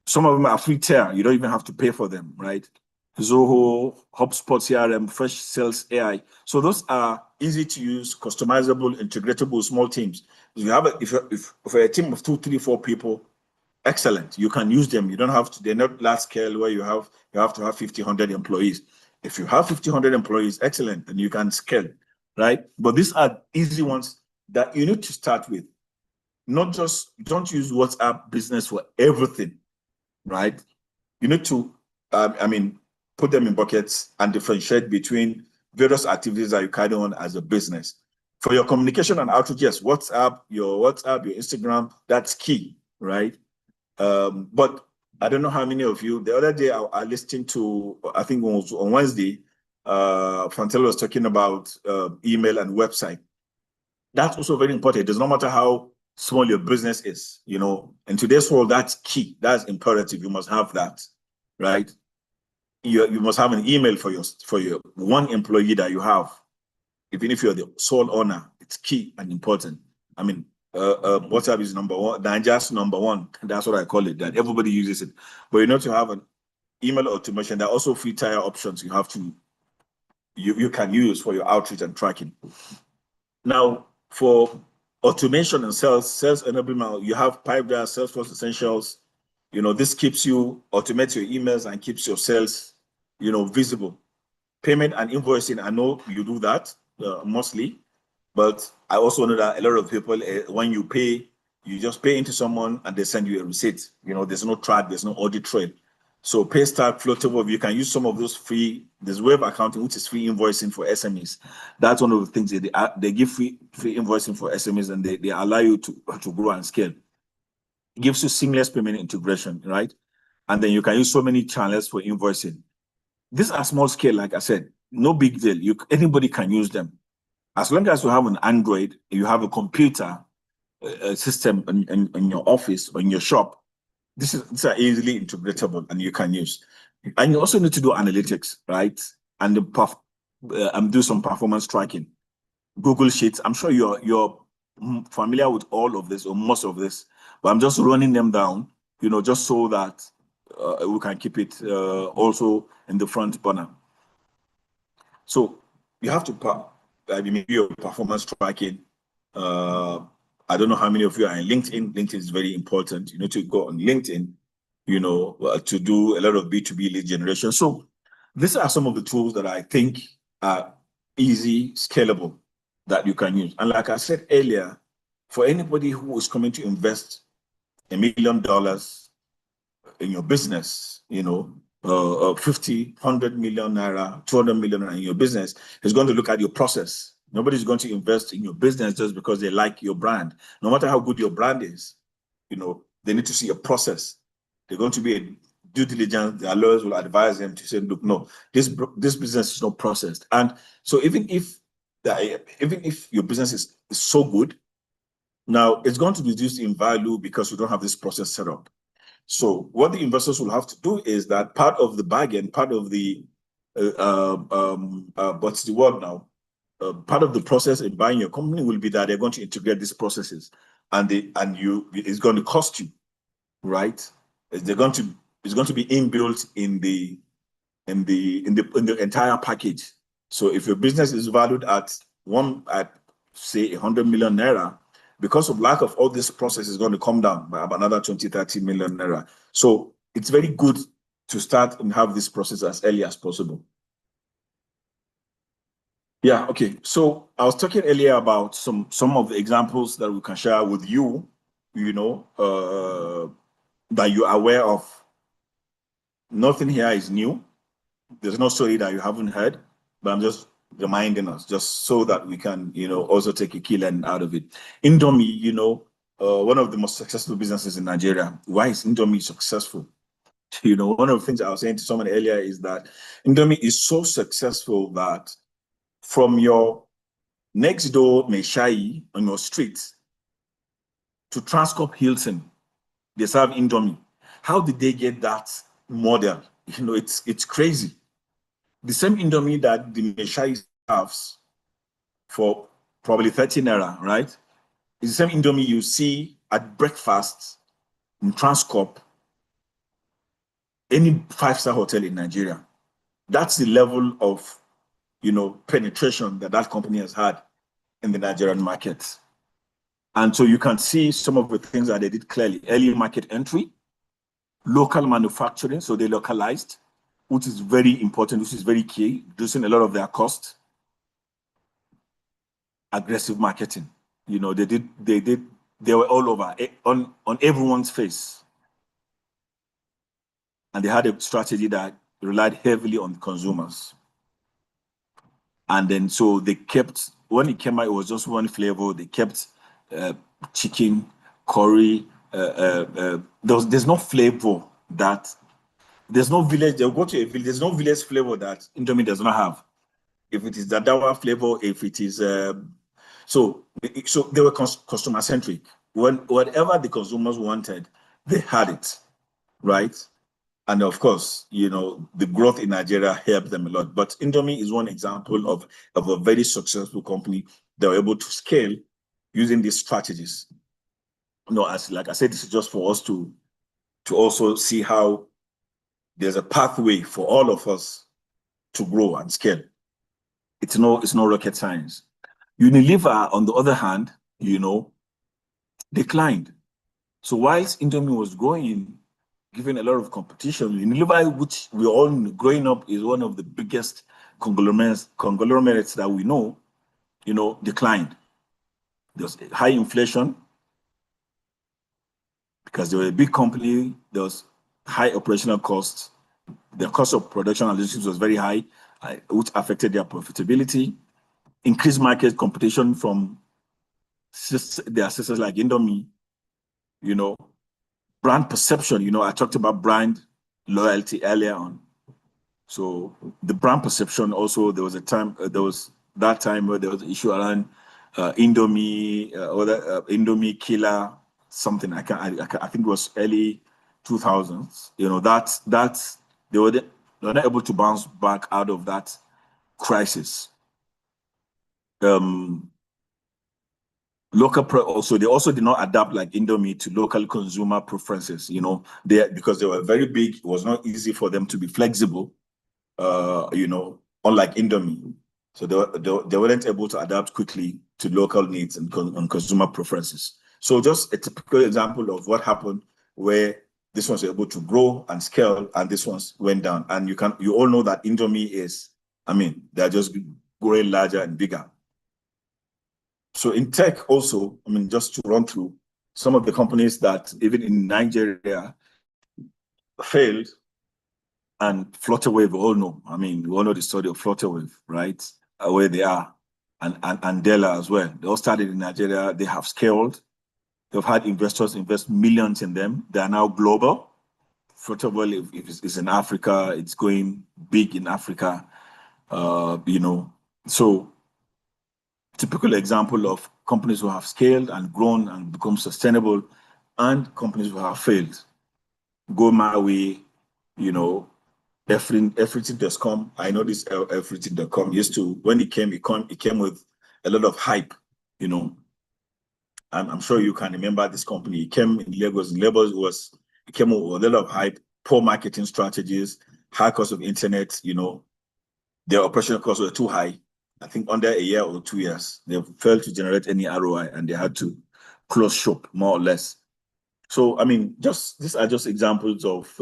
Speaker 2: Some of them are free tier. You don't even have to pay for them, right? Zoho, HubSpot CRM, Fresh Sales AI. So those are easy to use, customizable, integratable, small teams. If you have if you're a team of 2, 3, 4 people, excellent. You can use them. You don't have to. They're not large scale where you have to have 50, 100 employees. If you have 50, 100 employees, excellent, then you can scale, right? But these are easy ones that you need to start with. Don't use WhatsApp business for everything, right? You need to, put them in buckets and differentiate between various activities that you carry on as a business. For your communication and outreach, yes, your Instagram, that's key, right? But I don't know how many of you, the other day I listened to, I think it was on Wednesday, Fantel was talking about email and website. That's also very important. It does not matter how small your business is, in today's world, that's key. That's imperative. You must have that, right? You must have an email for your one employee that you have. Even if you're the sole owner, it's key and important. WhatsApp is number one, Nigeria's number one. That's what I call it, that everybody uses it. But you need to have an email automation. There are also free tier options you can use for your outreach and tracking. Now, for automation and sales enablement, you have Pipedrive, Salesforce Essentials. This keeps you automate your emails and keeps your sales, visible. Payment and invoicing, I know you do that mostly, but I also know that a lot of people, when you pay, you just pay into someone and they send you a receipt. There's no track, there's no audit trail. So Paystack, Floatable, you can use some of those free. There's web accounting, which is free invoicing for SMEs. That's one of the things they give free invoicing for SMEs, and they allow you to grow and scale. It gives you seamless payment integration, right? And then you can use so many channels for invoicing. These are small scale, like I said, no big deal. Anybody can use them. As long as you have an Android, you have a computer system in your office or in your shop, these are easily integratable and you can use. And you also need to do analytics, right? And do some performance tracking. Google Sheets, I'm sure you're familiar with all of this or most of this, but I'm just running them down, just so that we can keep it also in the front burner. So you have to your performance tracking. I don't know how many of you are in LinkedIn. LinkedIn is very important. You need to go on LinkedIn, to do a lot of B2B lead generation. So these are some of the tools that I think are easy, scalable, that you can use. And like I said earlier, for anybody who is coming to invest $1 million in your business, 50, 100 million naira, 200 million naira in your business, is going to look at your process. Nobody's going to invest in your business just because they like your brand. No matter how good your brand is, they need to see your process. They're going to be a due diligence. Their lawyers will advise them to say, look, no, this business is not processed. And so even if your business is so good, now it's going to reduce in value because you don't have this process set up. So what the investors will have to do is that part of the bargain, part of the what's the word now? Part of the process in buying your company will be that they're going to integrate these processes, and it's going to cost you, right? It's going to be inbuilt in the entire package. So if your business is valued at say 100 million naira, because of lack of all this process is going to come down by about another 20, 30 million naira. So it's very good to start and have this process as early as possible. Yeah, okay. So I was talking earlier about some of the examples that we can share with you, that you're aware of. Nothing here is new. There's no story that you haven't heard, but I'm just reminding us, just so that we can, also take a key learning out of it. Indomie, one of the most successful businesses in Nigeria. Why is Indomie successful? One of the things I was saying to someone earlier is that Indomie is so successful that from your next door Meshai on your street to Transcorp Hilton, they serve Indomie. How did they get that model? It's crazy. The same Indomie that the Meshai serves for probably 30 naira, right? It's the same Indomie you see at breakfast in Transcorp, any 5-star hotel in Nigeria. That's the level of, penetration that company has had in the Nigerian market. And so you can see some of the things that they did clearly. Early market entry, local manufacturing, so they localized, which is very important, which is very key, reducing a lot of their costs. Aggressive marketing, they were all over, on everyone's face. And they had a strategy that relied heavily on consumers. And then so they kept, when it came out, it was just one flavor. They kept chicken, curry. There's no flavor that, there's no village, they'll go to a village, there's no village flavor that Indomie does not have. If it is the Dawa flavor, if it is, so they were customer centric. Whatever the consumers wanted, they had it, right? And of course, the growth in Nigeria helped them a lot. But Indomie is one example of a very successful company that were able to scale using these strategies. As like I said, this is just for us to also see how there's a pathway for all of us to grow and scale. It's no rocket science. Unilever, on the other hand, declined. So whilst Indomie was growing, given a lot of competition, Unilever, which we all growing up is one of the biggest conglomerates that we know, declined. There's high inflation because they were a big company. There was high operational costs. The cost of production and logistics was very high, which affected their profitability. Increased market competition from their sisters like Indomie, brand perception, I talked about brand loyalty earlier on. So the brand perception also, there was that time where there was an issue around Indomie, Indomie killer, something. I think it was early 2000s. They were not able to bounce back out of that crisis. Also, they also did not adapt like Indomie to local consumer preferences. Because they were very big, it was not easy for them to be flexible. Unlike Indomie. So they weren't able to adapt quickly to local needs and consumer preferences. So just a typical example of what happened where this one's able to grow and scale and this one's went down. And you all know that Indomie is, they're just growing larger and bigger. So in tech also, just to run through some of the companies that even in Nigeria failed, And Flutterwave, we all know. I mean, we all know the story of Flutterwave, right? Where they are. And Della as well. They all started in Nigeria. They have scaled. They've had investors invest millions in them. They are now global. Flutterwave is in Africa. It's going big in Africa. So typical example of companies who have scaled and grown and become sustainable, and companies who have failed. Go my way, everything.com. I know this everything.com used to, when it came with a lot of hype, I'm sure you can remember this company. It came in Lagos. It came with a lot of hype, poor marketing strategies, high cost of internet, their operational costs were too high. I think under a year or 2 years, they failed to generate any ROI and they had to close shop, more or less. So, I mean, these are just examples of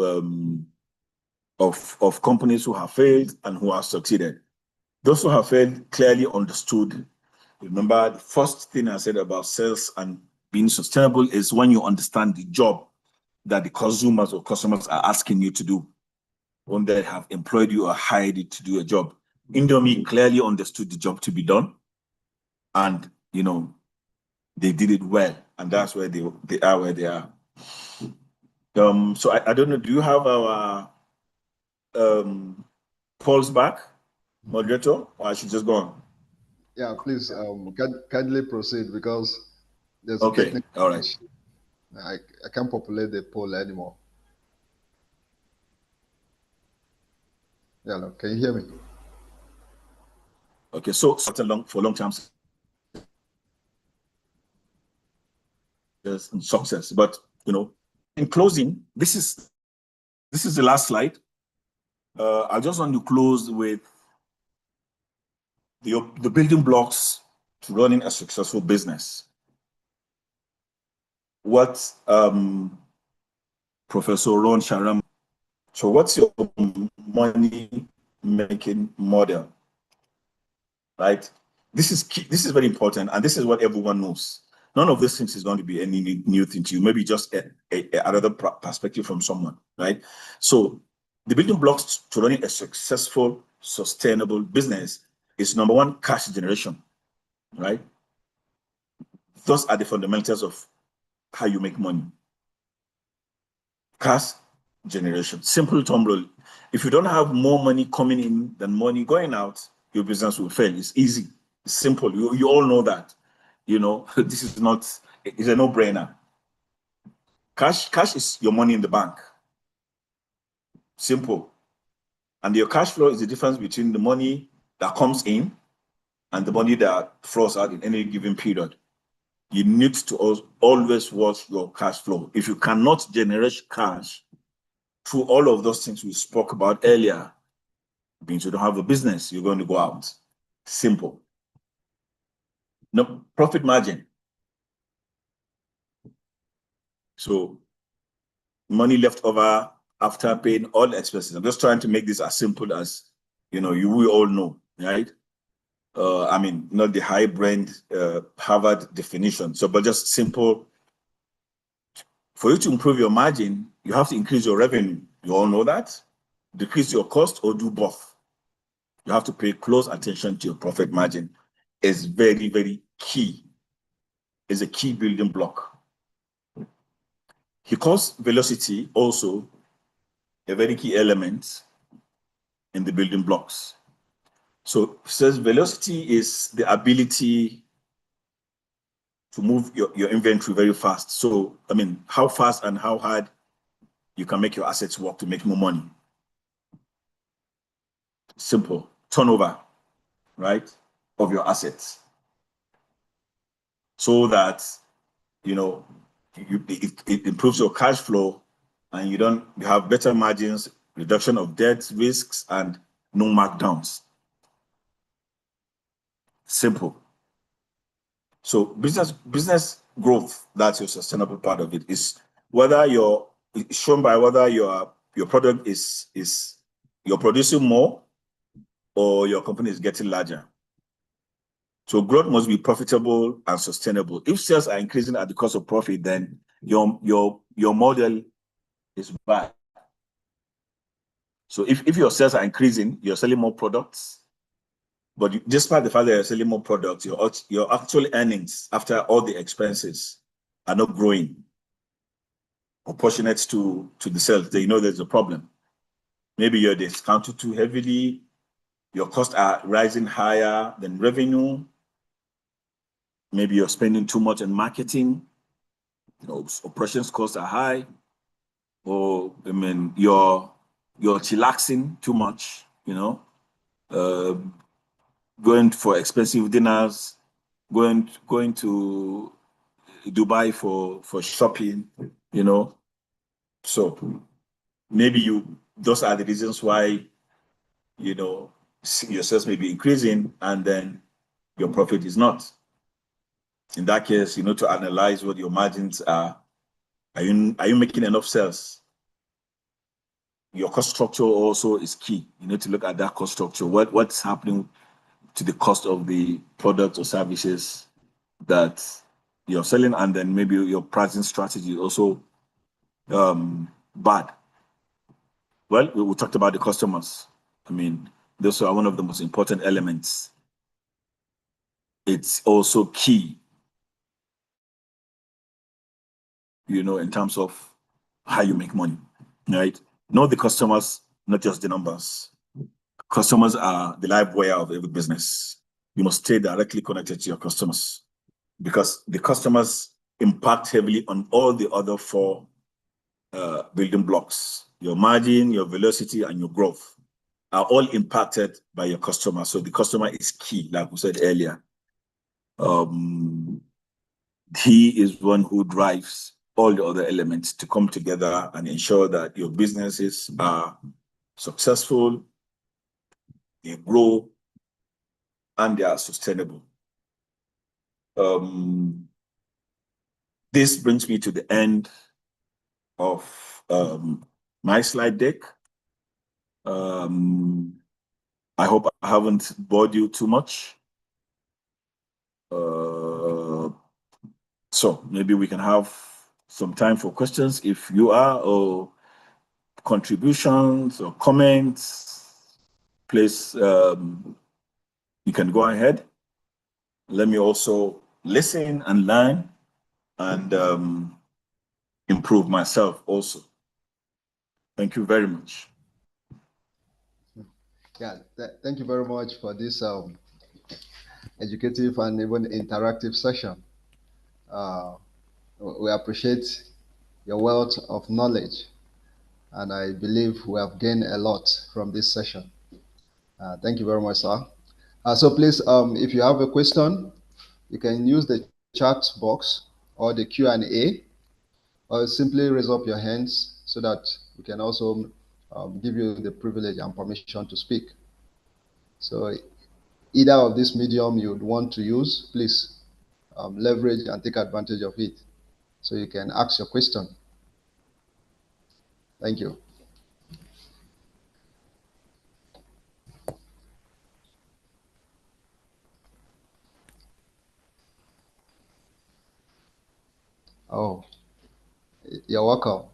Speaker 2: companies who have failed and who have succeeded. Those who have failed clearly understood. Remember, the first thing I said about sales and being sustainable is when you understand the job that the consumers or customers are asking you to do, when they have employed you or hired you to do a job. Indomie clearly understood the job to be done, and they did it well, and that's where they are where they are. So I don't know, do you have our polls back, moderator, or I should just go on?
Speaker 1: Yeah, please kindly proceed, because there's a
Speaker 2: Okay,
Speaker 1: technical
Speaker 2: all right.
Speaker 1: issue. I can't populate the poll anymore. Yeah, can you hear me?
Speaker 2: Okay, so for long-term success, but in closing, this is the last slide. I just want to close with the building blocks to running a successful business. What Professor Ron Sharam. So what's your money making model? Right? This is key. This is very important, and this is what everyone knows. None of these things is going to be any new thing to you. Maybe just another perspective from someone, right? So the building blocks to running a successful, sustainable business is, number one, cash generation, right? Those are the fundamentals of how you make money. Cash generation, simple thumb rule. If you don't have more money coming in than money going out, your business will fail. It's easy, it's simple. You all know that. This is not, it's a no-brainer. Cash is your money in the bank. Simple. And your cash flow is the difference between the money that comes in and the money that flows out in any given period. You need to always watch your cash flow. If you cannot generate cash through all of those things we spoke about earlier, means you don't have a business, you're going to go out. Simple. No profit margin. So money left over after paying all expenses. I'm just trying to make this as simple as, we all know, right? I mean, not the high brand Harvard definition. So, but just simple. For you to improve your margin, you have to increase your revenue. You all know that. Decrease your cost or do both. You have to pay close attention to your profit margin. It's very, very key. It's a key building block. He calls velocity also a very key element in the building blocks. So he says velocity is the ability to move your inventory very fast. So, I mean, how fast and how hard you can make your assets work to make more money. Simple. Turnover, right, of your assets. So that, it improves your cash flow, and you have better margins, reduction of debt, risks, and no markdowns. Simple. So business growth, that's your sustainable part of it, is whether it's shown by whether your product is you're producing more or your company is getting larger. So growth must be profitable and sustainable. If sales are increasing at the cost of profit, then your model is bad. So if your sales are increasing, you're selling more products, but despite the fact that you're selling more products, your actual earnings after all the expenses are not growing proportionate to the sales. Then you know there's a problem. Maybe you're discounted too heavily, your costs are rising higher than revenue. Maybe you're spending too much on marketing, operations costs are high, or you're chillaxing too much, going for expensive dinners, going to Dubai for shopping, So maybe those are the reasons why, your sales may be increasing and then your profit is not. In that case, to analyze what your margins are. Are you making enough sales? Your cost structure also is key. You need to look at that cost structure. What's happening to the cost of the products or services that you're selling, and then maybe your pricing strategy is also bad. Well, we talked about the customers. Those are one of the most important elements. It's also key, in terms of how you make money, right? Know the customers, not just the numbers. Customers are the live wire of every business. You must stay directly connected to your customers because the customers impact heavily on all the other four building blocks. Your margin, your velocity, and your growth are all impacted by your customer. So the customer is key, like we said earlier. He is one who drives all the other elements to come together and ensure that your businesses are successful, they grow, and they are sustainable. This brings me to the end of my slide deck. I hope I haven't bored you too much. So maybe we can have some time for questions if you are, or contributions or comments. Please, you can go ahead. Let me also listen and learn and improve myself also. Thank you very much.
Speaker 1: Yeah, thank you very much for this educative and even interactive session. We appreciate your wealth of knowledge, and I believe we have gained a lot from this session. Thank you very much, sir. So please, if you have a question, you can use the chat box or the Q&A, or simply raise up your hands so that we can also give you the privilege and permission to speak. So either of this medium you would want to use, please leverage and take advantage of it so you can ask your question. Thank you. Oh, you're welcome.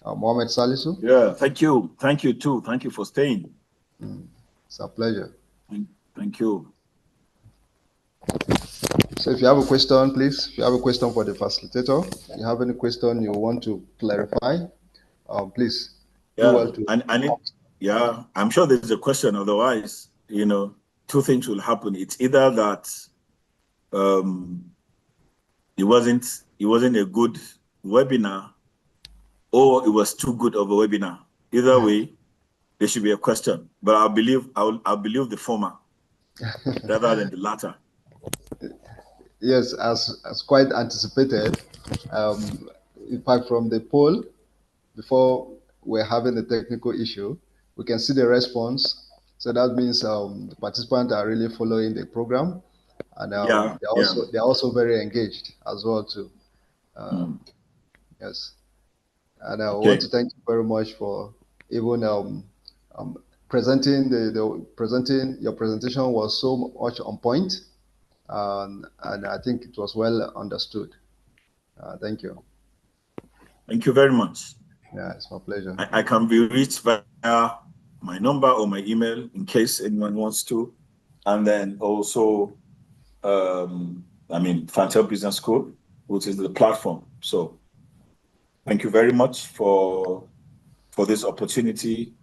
Speaker 1: Mohammed Salisu?
Speaker 2: Yeah, thank you. Thank you too. Thank you for staying.
Speaker 1: It's a pleasure.
Speaker 2: Thank you.
Speaker 1: So if you have a question, please, if you have a question for the facilitator, you have any question you want to clarify, please.
Speaker 2: Yeah, yeah, I'm sure there's a question. Otherwise, two things will happen. It's either that it wasn't a good webinar, or it was too good of a webinar. Either way, there should be a question. But I'll believe the former rather than the latter.
Speaker 1: Yes, as quite anticipated. In fact, from the poll, before we're having the technical issue, we can see the response. So that means the participants are really following the program, and they're also very engaged as well too. Yes, and I want to thank you very much for even presenting presenting. Your presentation was so much on point, and I think it was well understood. Thank you.
Speaker 2: Thank you very much.
Speaker 1: Yeah, it's my pleasure.
Speaker 2: I can be reached via my number or my email in case anyone wants to. And then also, Fantel Business School, which is the platform. So thank you very much for this opportunity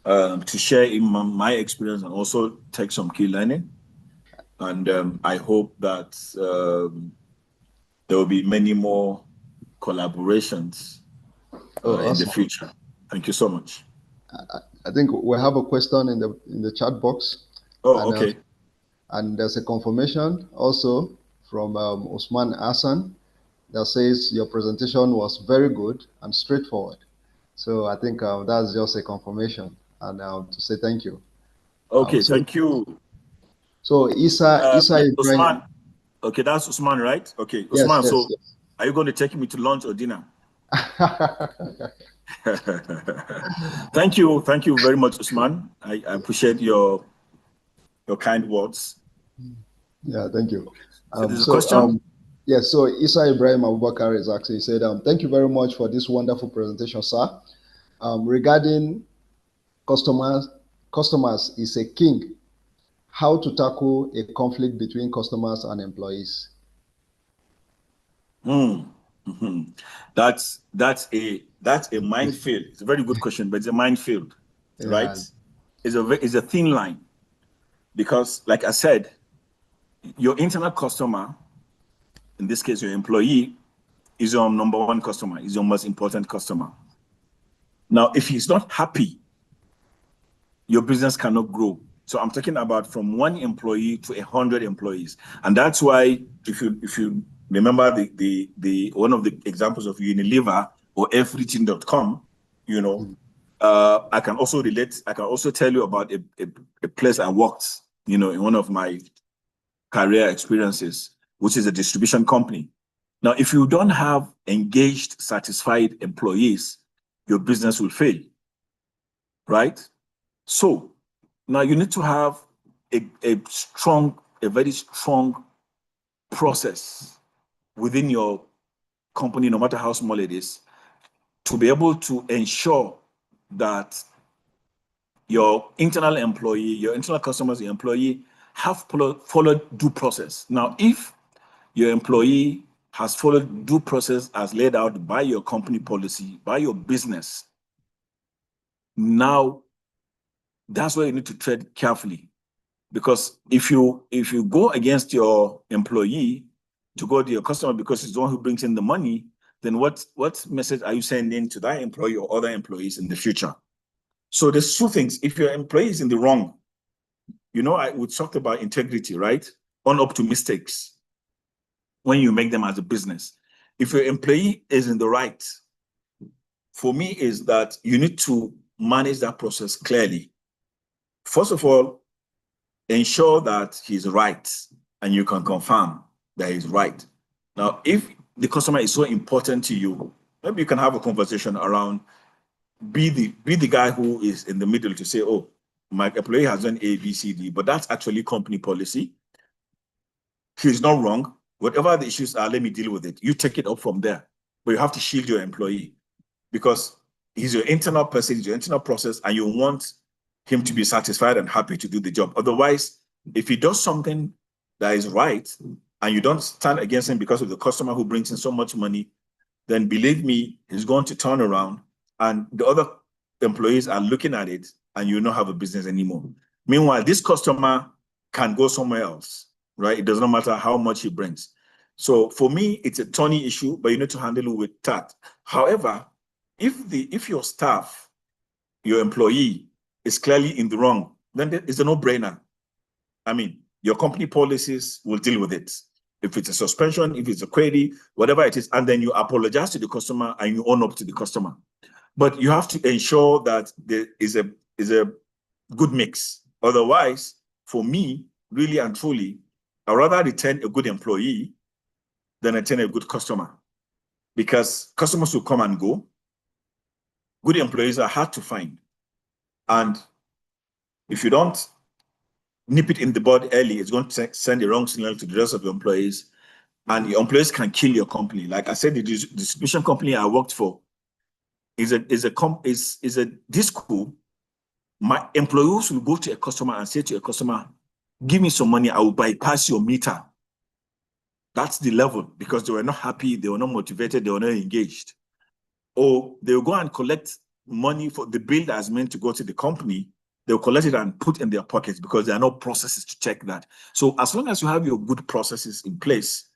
Speaker 2: to share in my experience and also take some key learning. And I hope that there will be many more collaborations in the future. Thank you so much.
Speaker 1: I think we have a question in the chat box.
Speaker 2: Oh, okay.
Speaker 1: And there's a confirmation also from Usman Hassan that says your presentation was very good and straightforward. So I think that's just a confirmation and to say thank you.
Speaker 2: Okay, thank you.
Speaker 1: So Isa
Speaker 2: Usman. Okay, that's Usman, right? Okay, Usman.
Speaker 1: Yes,
Speaker 2: so
Speaker 1: yes.
Speaker 2: Are you going to take me to lunch or dinner? Thank you very much, Usman. I appreciate your kind words.
Speaker 1: Yeah, thank you.
Speaker 2: So there's a question?
Speaker 1: Yes, so Isa Ibrahim Abubakar is actually said, thank you very much for this wonderful presentation, sir. Regarding customers is a king. How to tackle a conflict between customers and employees?
Speaker 2: Mm-hmm. That's a minefield. It's a very good question, but it's a minefield, right? It's a thin line because, like I said, your internal customer, in this case, your employee, is your number one customer, is your most important customer. Now, if he's not happy, your business cannot grow. So I'm talking about from 1 employee to 100 employees. And that's why if you remember the one of the examples of Unilever or everything.com, I can also tell you about a place I worked, in one of my career experiences, which is a distribution company. Now, if you don't have engaged, satisfied employees, your business will fail, right? So now you need to have a very strong process within your company, no matter how small it is, to be able to ensure that your internal employee, your internal customers, your employee have followed due process. Now, if your employee has followed due process as laid out by your company policy, by your business, now that's where you need to tread carefully. Because if you go against your employee to go to your customer because it's the one who brings in the money, then what message are you sending to that employee or other employees in the future? So there's 2 things. If your employee is in the wrong, we talked about integrity, right? Own up to mistakes when you make them as a business. If your employee is in the right, for me is that you need to manage that process clearly. First of all, ensure that he's right and you can confirm that he's right. Now, if the customer is so important to you, maybe you can have a conversation around be the guy who is in the middle to say, oh, my employee has done A, B, C, D, but that's actually company policy. He's not wrong. Whatever the issues are, let me deal with it. You take it up from there. But you have to shield your employee because he's your internal person, he's your internal process, and you want him to be satisfied and happy to do the job. Otherwise, if he does something that is right and you don't stand against him because of the customer who brings in so much money, then believe me, he's going to turn around and the other employees are looking at it and you don't have a business anymore. Meanwhile, this customer can go somewhere else, right? It does not matter how much he brings. So for me, it's a thorny issue, but you need to handle it with tact. However, if your staff, your employee is clearly in the wrong, then it's a no-brainer. I mean, your company policies will deal with it. If it's a suspension, if it's a query, whatever it is, and then you apologize to the customer and you own up to the customer. But you have to ensure that there is a good mix. Otherwise, for me, really and truly, I'd rather retain a good employee than retain a good customer. Because customers will come and go. Good employees are hard to find. And if you don't nip it in the bud early, it's going to send the wrong signal to the rest of your employees. And your employees can kill your company. Like I said, the distribution company I worked for is a disco My employees will go to a customer and say to a customer, give me some money, I will bypass your meter. That's the level, because they were not happy, they were not motivated, they were not engaged. Or they'll go and collect money for the bill that's meant to go to the company. They'll collect it and put in their pockets because there are no processes to check that. So as long as you have your good processes in place,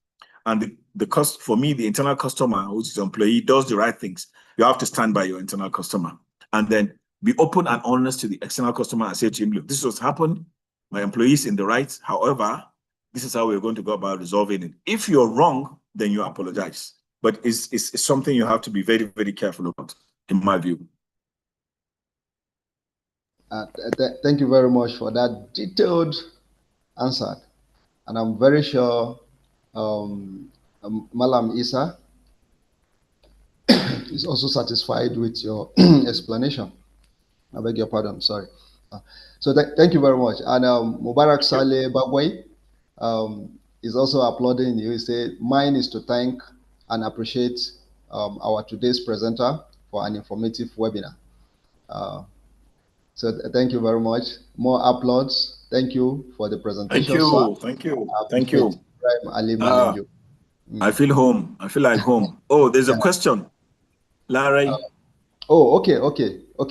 Speaker 2: and the cost for me, the internal customer, which is employee, does the right things, you have to stand by your internal customer and then be open and honest to the external customer and say to him, look, this is what's happened. My employee is in the right. However, this is how we're going to go about resolving it. If you're wrong, then you apologize. But it's something you have to be very, very careful about, in my view.
Speaker 1: Thank you very much for that detailed answer. And I'm very sure Malam Isa is also satisfied with your explanation. I beg your pardon, sorry. So thank you very much. And Mubarak Saleh Bagway is also applauding you. He said, mine is to thank and appreciate our today's presenter for an informative webinar. So thank you very much. More applause. Thank you for the presentation.
Speaker 2: Thank you. Sir. Thank you. Thank you. I feel home. I feel like home. Oh, there's a question. Larry.
Speaker 1: Okay,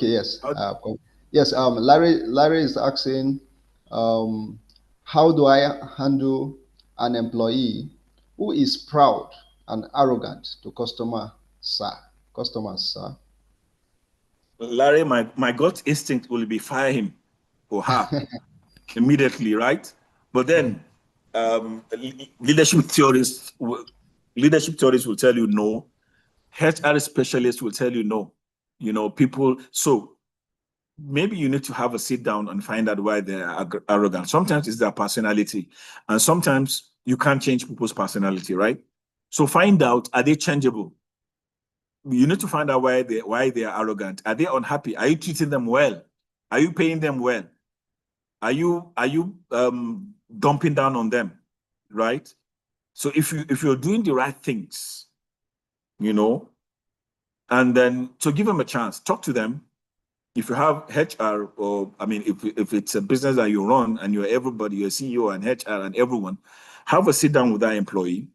Speaker 1: yes. Yes, Larry is asking, how do I handle an employee who is proud and arrogant to customers, sir?
Speaker 2: Larry, my gut instinct will be fire him or her immediately, right? But then leadership theorists will tell you no. HR specialists will tell you no. You know, people, so maybe you need to have a sit down and find out why they're arrogant. Sometimes it's their personality, and sometimes you can't change people's personality, right? So find out, are they changeable? You need to find out why they are arrogant. Are they unhappy? Are you treating them well? Are you paying them well? Are you dumping down on them, right? So if you're doing the right things, you know, and then so give them a chance, talk to them. If you have HR, or I mean, if it's a business that you run and you're everybody, you're CEO and HR and everyone, have a sit down with that employee.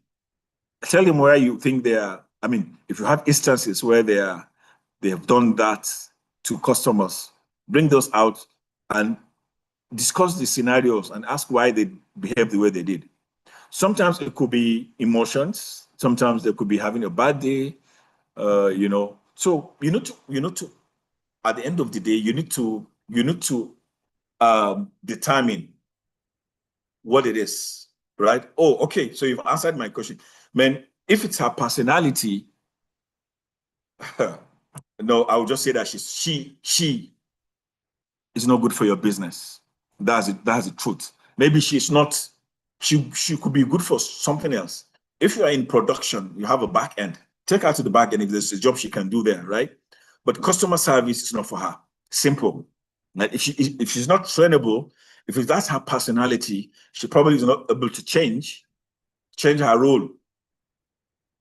Speaker 2: Tell him where you think they are. I mean, if you have instances where they have done that to customers, bring those out and discuss the scenarios and ask why they behave the way they did. Sometimes it could be emotions. Sometimes they could be having a bad day. You know, so you need to. At the end of the day, you need to determine what it is, right? Oh, okay. So you've answered my question, man. If it's her personality, no, I would just say that she is not good for your business. That's it. That's the truth. Maybe she's not. She could be good for something else. If you are in production, you have a back end. Take her to the back end if there's a job she can do there, right? But customer service is not for her. Simple. Like if she's not trainable, if that's her personality, she probably is not able to change her role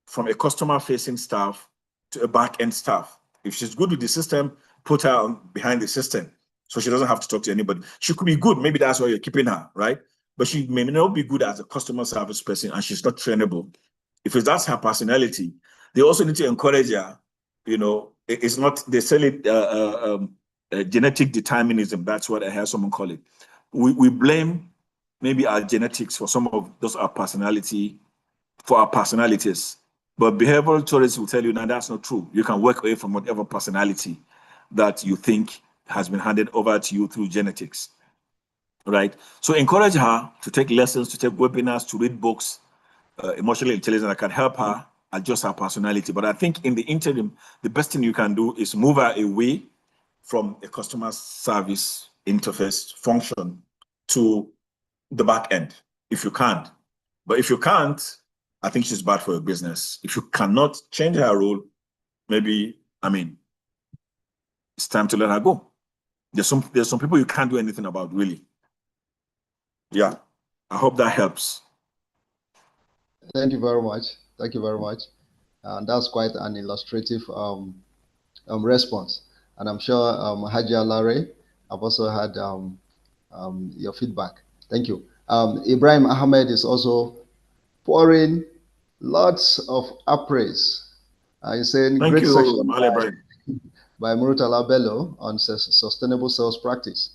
Speaker 2: from a customer-facing staff to a back-end staff. If she's good with the system, put her behind the system so she doesn't have to talk to anybody. She could be good. Maybe that's why you're keeping her, right? But she may not be good as a customer service person and she's not trainable. If that's her personality, they also need to encourage her. You know, it's not, they sell it genetic determinism. That's what I heard someone call it. We blame maybe our genetics for some of those our personalities. But behavioral tourists will tell you, no, that's not true. You can work away from whatever personality that you think has been handed over to you through genetics, right? So encourage her to take lessons, to take webinars, to read books, emotional intelligence that can help her adjust her personality. But I think in the interim, the best thing you can do is move her away from a customer service interface function to the back end, if you can't. But if you can't, I think she's bad for your business. If you cannot change her role, maybe, I mean, it's time to let her go. There's some people you can't do anything about, really. Yeah, I hope that helps.
Speaker 1: Thank you very much. Thank you very much. That's quite an illustrative response. And I'm sure Hajia Lare I've also had your feedback. Thank you. Ibrahim Ahmed is also pouring lots of appraise. He's saying
Speaker 2: Thank
Speaker 1: great
Speaker 2: you,
Speaker 1: section
Speaker 2: Malebra.
Speaker 1: by Murtala Bello on sustainable sales practice.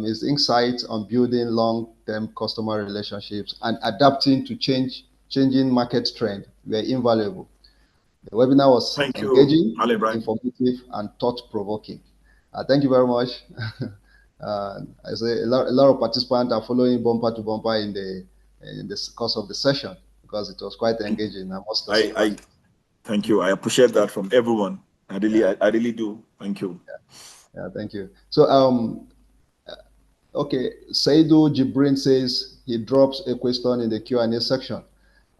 Speaker 1: His insights on building long-term customer relationships and adapting to changing market trend were invaluable. The webinar was
Speaker 2: Thank you,
Speaker 1: engaging,
Speaker 2: Malebra.
Speaker 1: informative, and thought-provoking. Thank you very much. I say a lot of participants are following bumper to bumper in the course of the session because it was quite engaging, I must testify.
Speaker 2: I thank you. I appreciate that from everyone.
Speaker 1: Yeah,
Speaker 2: I really do. Thank you.
Speaker 1: yeah, thank you. So, okay, Saidu Jibrin says he drops a question in the Q&A section.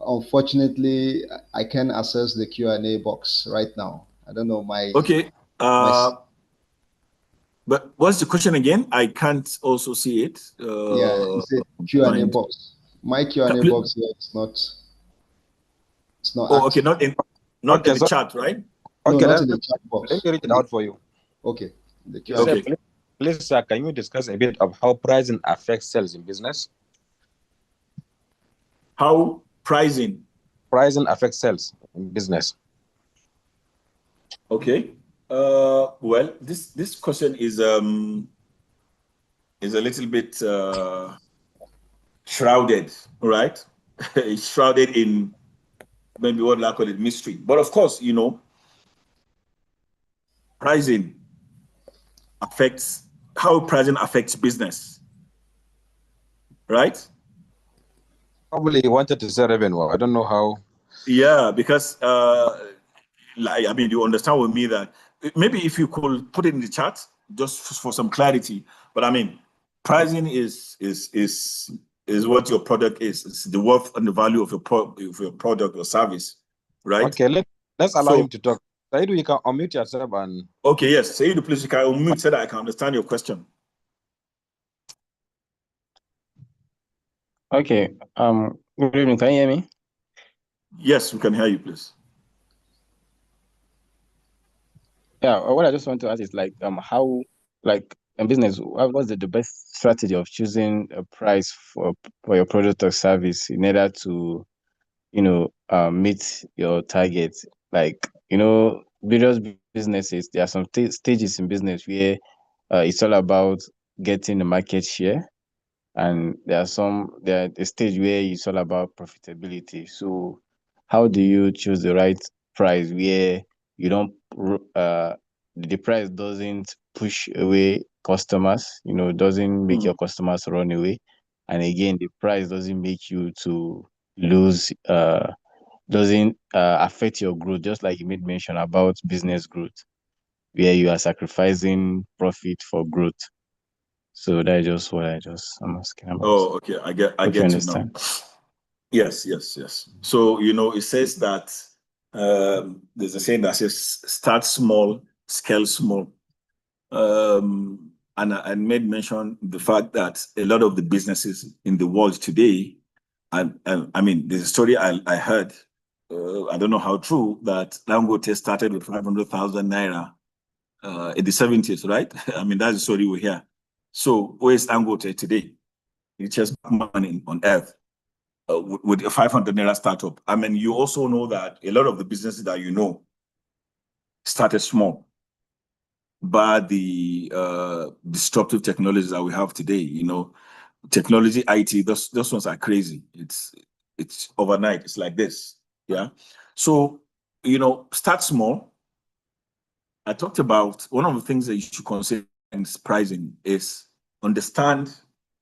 Speaker 1: Unfortunately, I can't access the Q&A box right now. I don't know
Speaker 2: Okay.
Speaker 1: my
Speaker 2: But what's the question again? I can't also see it.
Speaker 1: yeah, it's a Q&A box. My Q&A box here is not
Speaker 2: Oh, okay,
Speaker 1: active.
Speaker 2: not in the chat, right?
Speaker 1: No,
Speaker 3: Okay,
Speaker 1: not in the chat box.
Speaker 3: let me read it out for you.
Speaker 1: Okay. The
Speaker 3: You
Speaker 1: Q&A.
Speaker 3: said, please, sir, can you discuss a bit of how pricing affects sales in business?
Speaker 2: How pricing
Speaker 3: affects sales in business.
Speaker 2: Okay. Well, this question is a little bit shrouded, right? It's shrouded in maybe what I call it mystery. But of course, pricing affects how pricing affects business, right?
Speaker 3: Probably you wanted to say revenue. I don't know how.
Speaker 2: Yeah, because you understand with me that maybe if you could put it in the chat just for some clarity. But I mean, pricing is what your product is. It's the worth and the value of your product or service, right?
Speaker 3: Okay, let's allow him to talk. Saidu, you can unmute yourself and.
Speaker 2: Okay, yes. Saidu, please, you can unmute so that I can understand your question.
Speaker 4: Okay. Good evening. Can you hear me?
Speaker 2: Yes, we can hear you, please.
Speaker 4: Yeah. What I just want to ask is how in business, what's the best strategy of choosing a price for your product or service in order to meet your targets? Various businesses, there are some stages in business where it's all about getting the market share, and there are a stage where it's all about profitability. So how do you choose the right price where you don't the price doesn't push away customers, doesn't make your customers run away, and again the price doesn't make you to lose doesn't affect your growth, just like you made mention about business growth, where you are sacrificing profit for growth. So that's just what I'm asking about.
Speaker 2: Oh, okay. I get you now. Yes. So, it says that there's a saying that says start small, scale small. And I made mention the fact that a lot of the businesses in the world today, and I mean, there's a story I heard, I don't know how true, that Dangote started with 500,000 naira in the 70s, right? I mean, that's the story we hear. So where's Dangote today? It's just money on earth. With a 500 naira startup. I mean, you also know that a lot of the businesses that started small, but the disruptive technologies that we have today, technology, IT, those ones are crazy. It's overnight. It's like this. Yeah. So, start small. I talked about one of the things that you should consider in pricing is understand.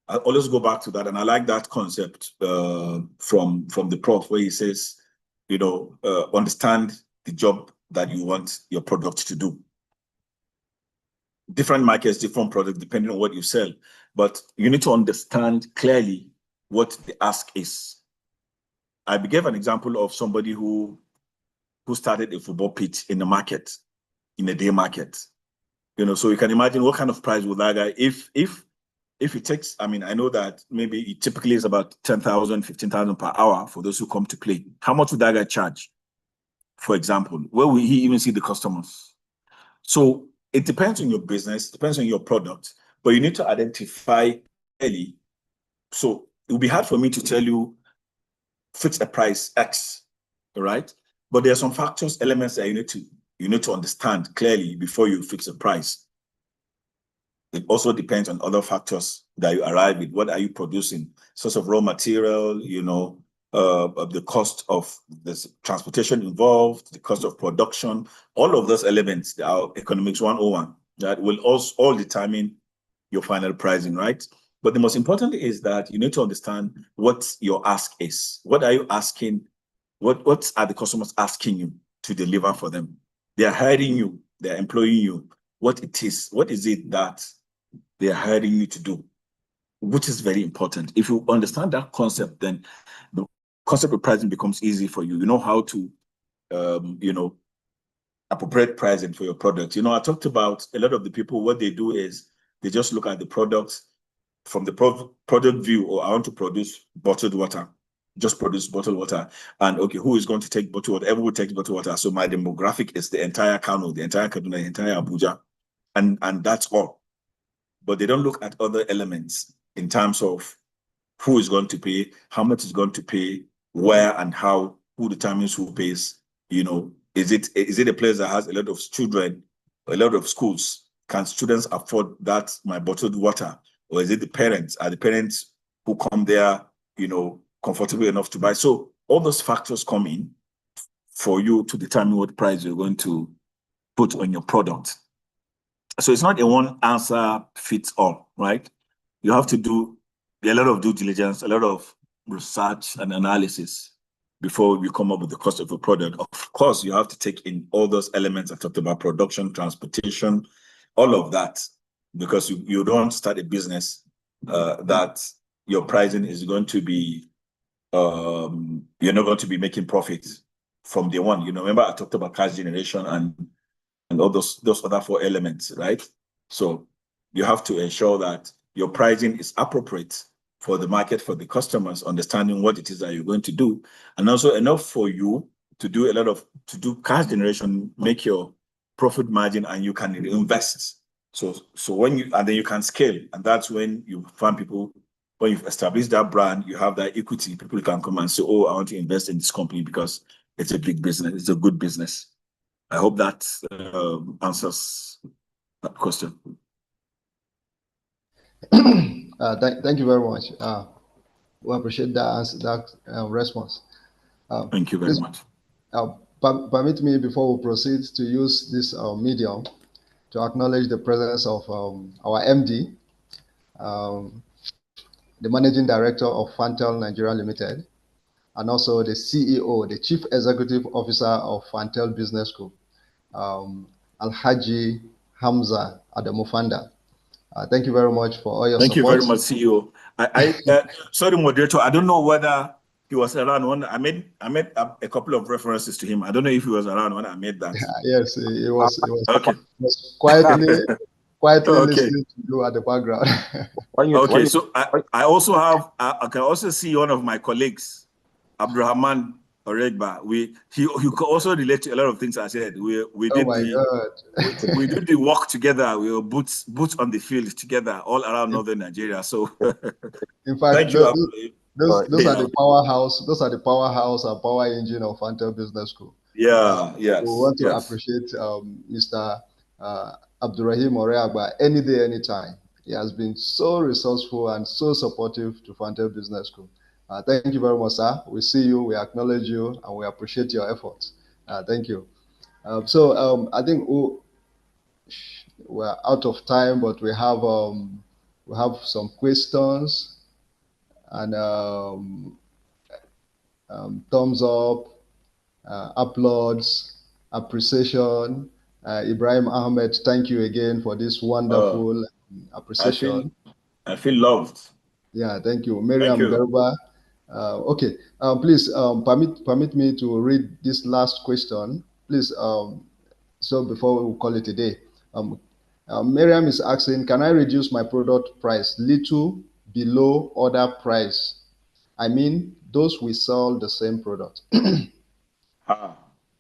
Speaker 2: I always go back to that, and I like that concept from the prof, where he says, understand the job that you want your product to do. Different markets, different products, depending on what you sell, but you need to understand clearly what the ask is. I gave an example of somebody who started a football pitch in the market, in a day market. So you can imagine what kind of price would that guy, if it takes, I mean, I know that maybe it typically is about 10,000, 15,000 per hour for those who come to play. How much would that guy charge, for example? Where will he even see the customers? So it depends on your business, depends on your product, but you need to identify clearly. So it will be hard for me to tell you fix a price X, all right? But there are some factors, elements that you need to understand clearly before you fix a price. It also depends on other factors that you arrive with. What are you producing? Source of raw material, you know, the cost of the transportation involved, the cost of production, all of those elements, our economics 101, that will also all determine your final pricing, right? But the most important is that you need to understand what your ask is. What are you asking? What are the customers asking you to deliver for them? They are hiring you, they are employing you. What is it that they are hiring you to do? Which is very important. If you understand that concept, then the concept of pricing becomes easy for you. You know how to, you know, appropriate pricing for your product. You know, I talked about a lot of the people, what they do is they just look at the products from the product view, or I want to produce bottled water, just produce bottled water. And okay, who is going to take bottled water? Everyone takes bottled water. So my demographic is the entire Kano, the entire Kaduna, the entire Abuja. And that's all. But they don't look at other elements in terms of who is going to pay, how much is going to pay, where and how, who determines who pays. You know, is it a place that has a lot of children, a lot of schools? Can students afford that, my bottled water? Or is it the parents? Are the parents who come there, you know, comfortable enough to buy? So all those factors come in for you to determine what price you're going to put on your product. So it's not a one answer fits all, right? You have to do a lot of due diligence, a lot of research and analysis before you come up with the cost of a product. Of course, you have to take in all those elements I talked about: production, transportation, all of that, because you don't start a business that your pricing is going to be, you're not going to be making profit from day one. You know, remember I talked about cash generation and all those other 4 elements, right? So you have to ensure that your pricing is appropriate for the market, for the customers, understanding what it is that you're going to do, and also enough for you to do cash generation, make your profit margin, and you can invest. So then you can scale, and that's when you find people. When you've established that brand, you have that equity. People can come and say, "Oh, I want to invest in this company because it's a big business. It's a good business." I hope that answers that question.
Speaker 1: Thank you very much. We appreciate that answer, that response.
Speaker 2: Thank you very much.
Speaker 1: Permit me, before we proceed, to use this medium to acknowledge the presence of our MD, the Managing Director of Fantel Nigeria Limited, and also the CEO, the Chief Executive Officer of Fantel Business Group, Alhaji Hamza Adamufanda. Thank you very much for all your support.
Speaker 2: Thank you very much, CEO. Sorry, moderator, I don't know whether he was around when I made a couple of references to him. I don't know if he was around when I made that.
Speaker 1: Yes, it was
Speaker 2: okay.
Speaker 1: It was quietly
Speaker 2: okay.
Speaker 1: listening to you at the background.
Speaker 2: Okay, so I also have, I can also see one of my colleagues, Abdurrahman Oregba. He could also relate to a lot of things I said. We did we did the work together. We were boots on the field together all around northern Nigeria. So
Speaker 1: in fact,
Speaker 2: thank you.
Speaker 1: Those are the powerhouse. Those are the powerhouse and power engine of Fantel Business School.
Speaker 2: Yeah, yes.
Speaker 1: We want to appreciate Mr. Abdurrahim Oreagba any day, anytime. He has been so resourceful and so supportive to Fantel Business School. Thank you very much, sir. We see you, we acknowledge you, and we appreciate your efforts. Thank you. I think we're out of time, but we have some questions and thumbs up, uploads, appreciation. Ibrahim Ahmed, thank you again for this wonderful appreciation.
Speaker 2: I feel loved.
Speaker 1: Yeah, thank you. Miriam Garba. Okay, please permit me to read this last question, please. So before we call it a day, Miriam is asking, can I reduce my product price little below other price? I mean, those we sell the same product.
Speaker 2: You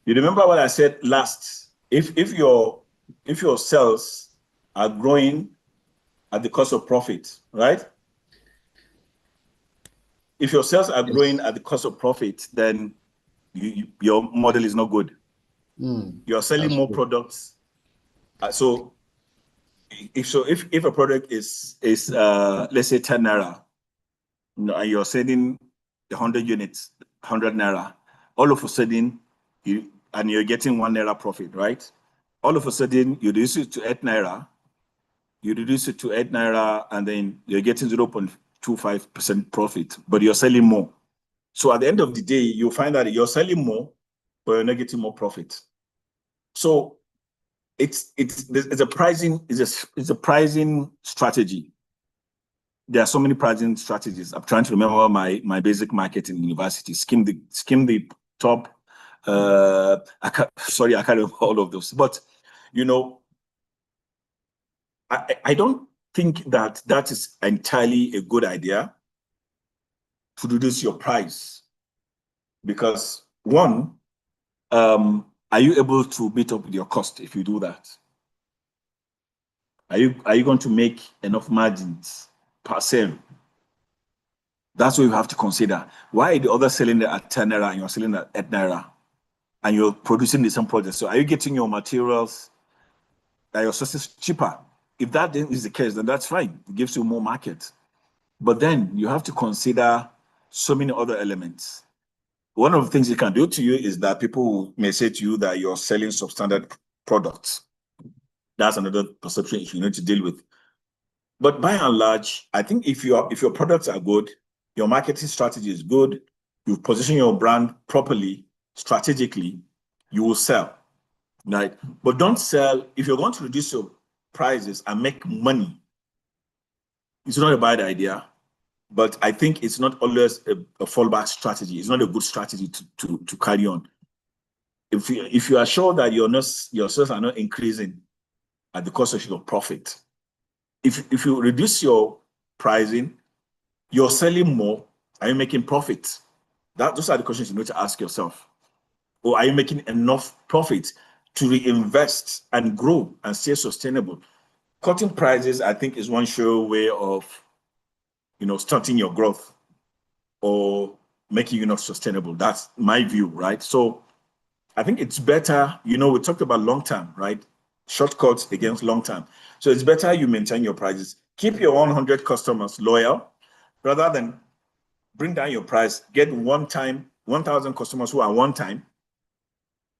Speaker 2: remember what I said last? If your sales are growing at the cost of profit, right? If your sales are growing at the cost of profit, then your model is not good. You're selling more products. So if a product is let's say 10 naira, and you're selling 100 units, 100 naira, all of a sudden you're getting 1 naira profit, right? All of a sudden you reduce it to 8 naira. You reduce it to 8 naira, and then you're getting 0.25% profit, but you're selling more. So at the end of the day, you'll find that you're selling more, but you're not getting more profit. So it's a pricing strategy. There are so many pricing strategies. I'm trying to remember my basic marketing in university. Skim the top. I can't remember all of those. But I don't think that is entirely a good idea to reduce your price, because one, are you able to meet up with your cost if you do that? Are you going to make enough margins per sale? That's what you have to consider. Why are the others selling at 10 naira and you're selling at 8 naira, and you're producing the same product? So are you getting your materials at your sources cheaper? If that is the case, then that's fine. It gives you more market. But then you have to consider so many other elements. One of the things it can do to you is that people may say to you that you're selling substandard products. That's another perception you need to deal with. But by and large, I think if your products are good, your marketing strategy is good, you position your brand properly, strategically, you will sell, right? But don't sell, if you're going to reduce your prices and make money, it's not a bad idea, but I think it's not always a fallback strategy. It's not a good strategy to carry on. If you are sure that your sales are not increasing at the cost of your profit, if you reduce your pricing, you're selling more, are you making profit? Those are the questions you need to ask yourself. Or are you making enough profit to reinvest and grow and stay sustainable? Cutting prices, I think, is one sure way of stunting your growth or making you not sustainable. That's my view, right? So I think it's better, we talked about long term, right? Shortcuts against long term. So it's better you maintain your prices. Keep your 100 customers loyal rather than bring down your price, get 1,000 customers who are one time,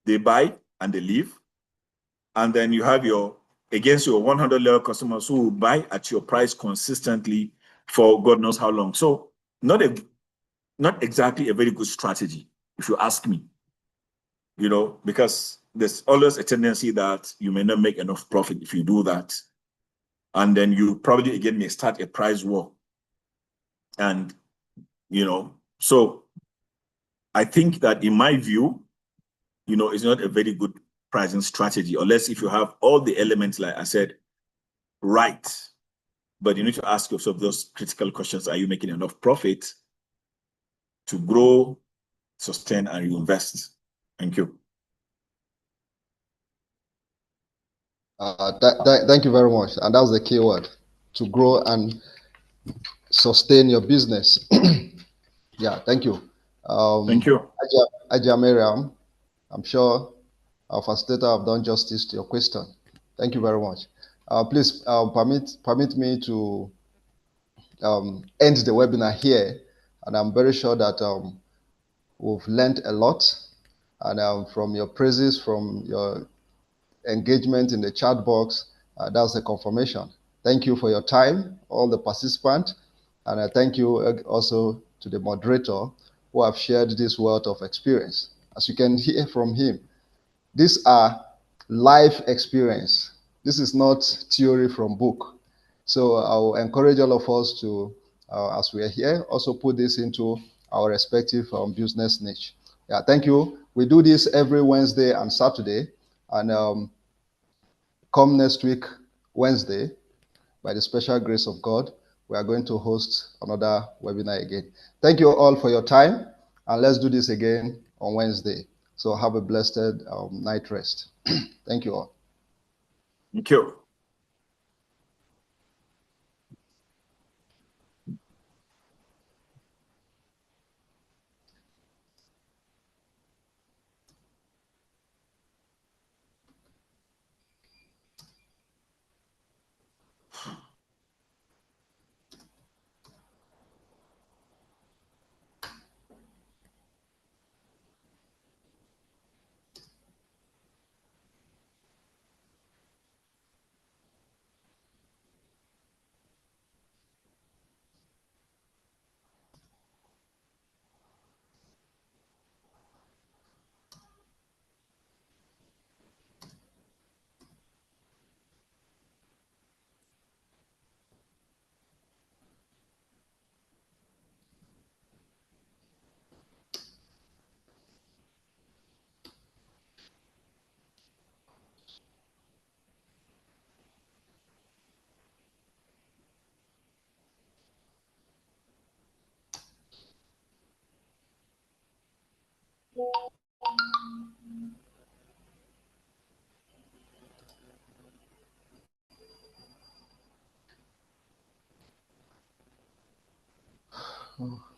Speaker 2: they buy and they leave. And then you have against your 100 loyal customers who will buy at your price consistently for God knows how long. So not exactly a very good strategy, if you ask me, because there's always a tendency that you may not make enough profit if you do that. And then you probably again may start a price war. And, so I think that in my view, it's not a very good pricing strategy, unless if you have all the elements, like I said, right. But you need to ask yourself those critical questions. Are you making enough profit to grow, sustain, and reinvest? Thank you.
Speaker 1: Thank you very much. And that's the key word, to grow and sustain your business. Yeah, thank you.
Speaker 2: Thank you.
Speaker 1: Aja Miriam, I'm sure our facilitator have done justice to your question. Thank you very much. Please permit me to end the webinar here. And I'm very sure that we've learned a lot. And from your praises, from your engagement in the chat box, that's a confirmation. Thank you for your time, all the participants. And I thank you also to the moderator who have shared this wealth of experience. As you can hear from him, these are life experience. This is not theory from book. So I will encourage all of us to, as we are here, also put this into our respective business niche. Yeah, thank you. We do this every Wednesday and Saturday. And come next week, Wednesday, by the special grace of God, we are going to host another webinar again. Thank you all for your time, and let's do this again on Wednesday. So have a blessed night rest. Thank you all.
Speaker 2: Thank you.
Speaker 1: Oh.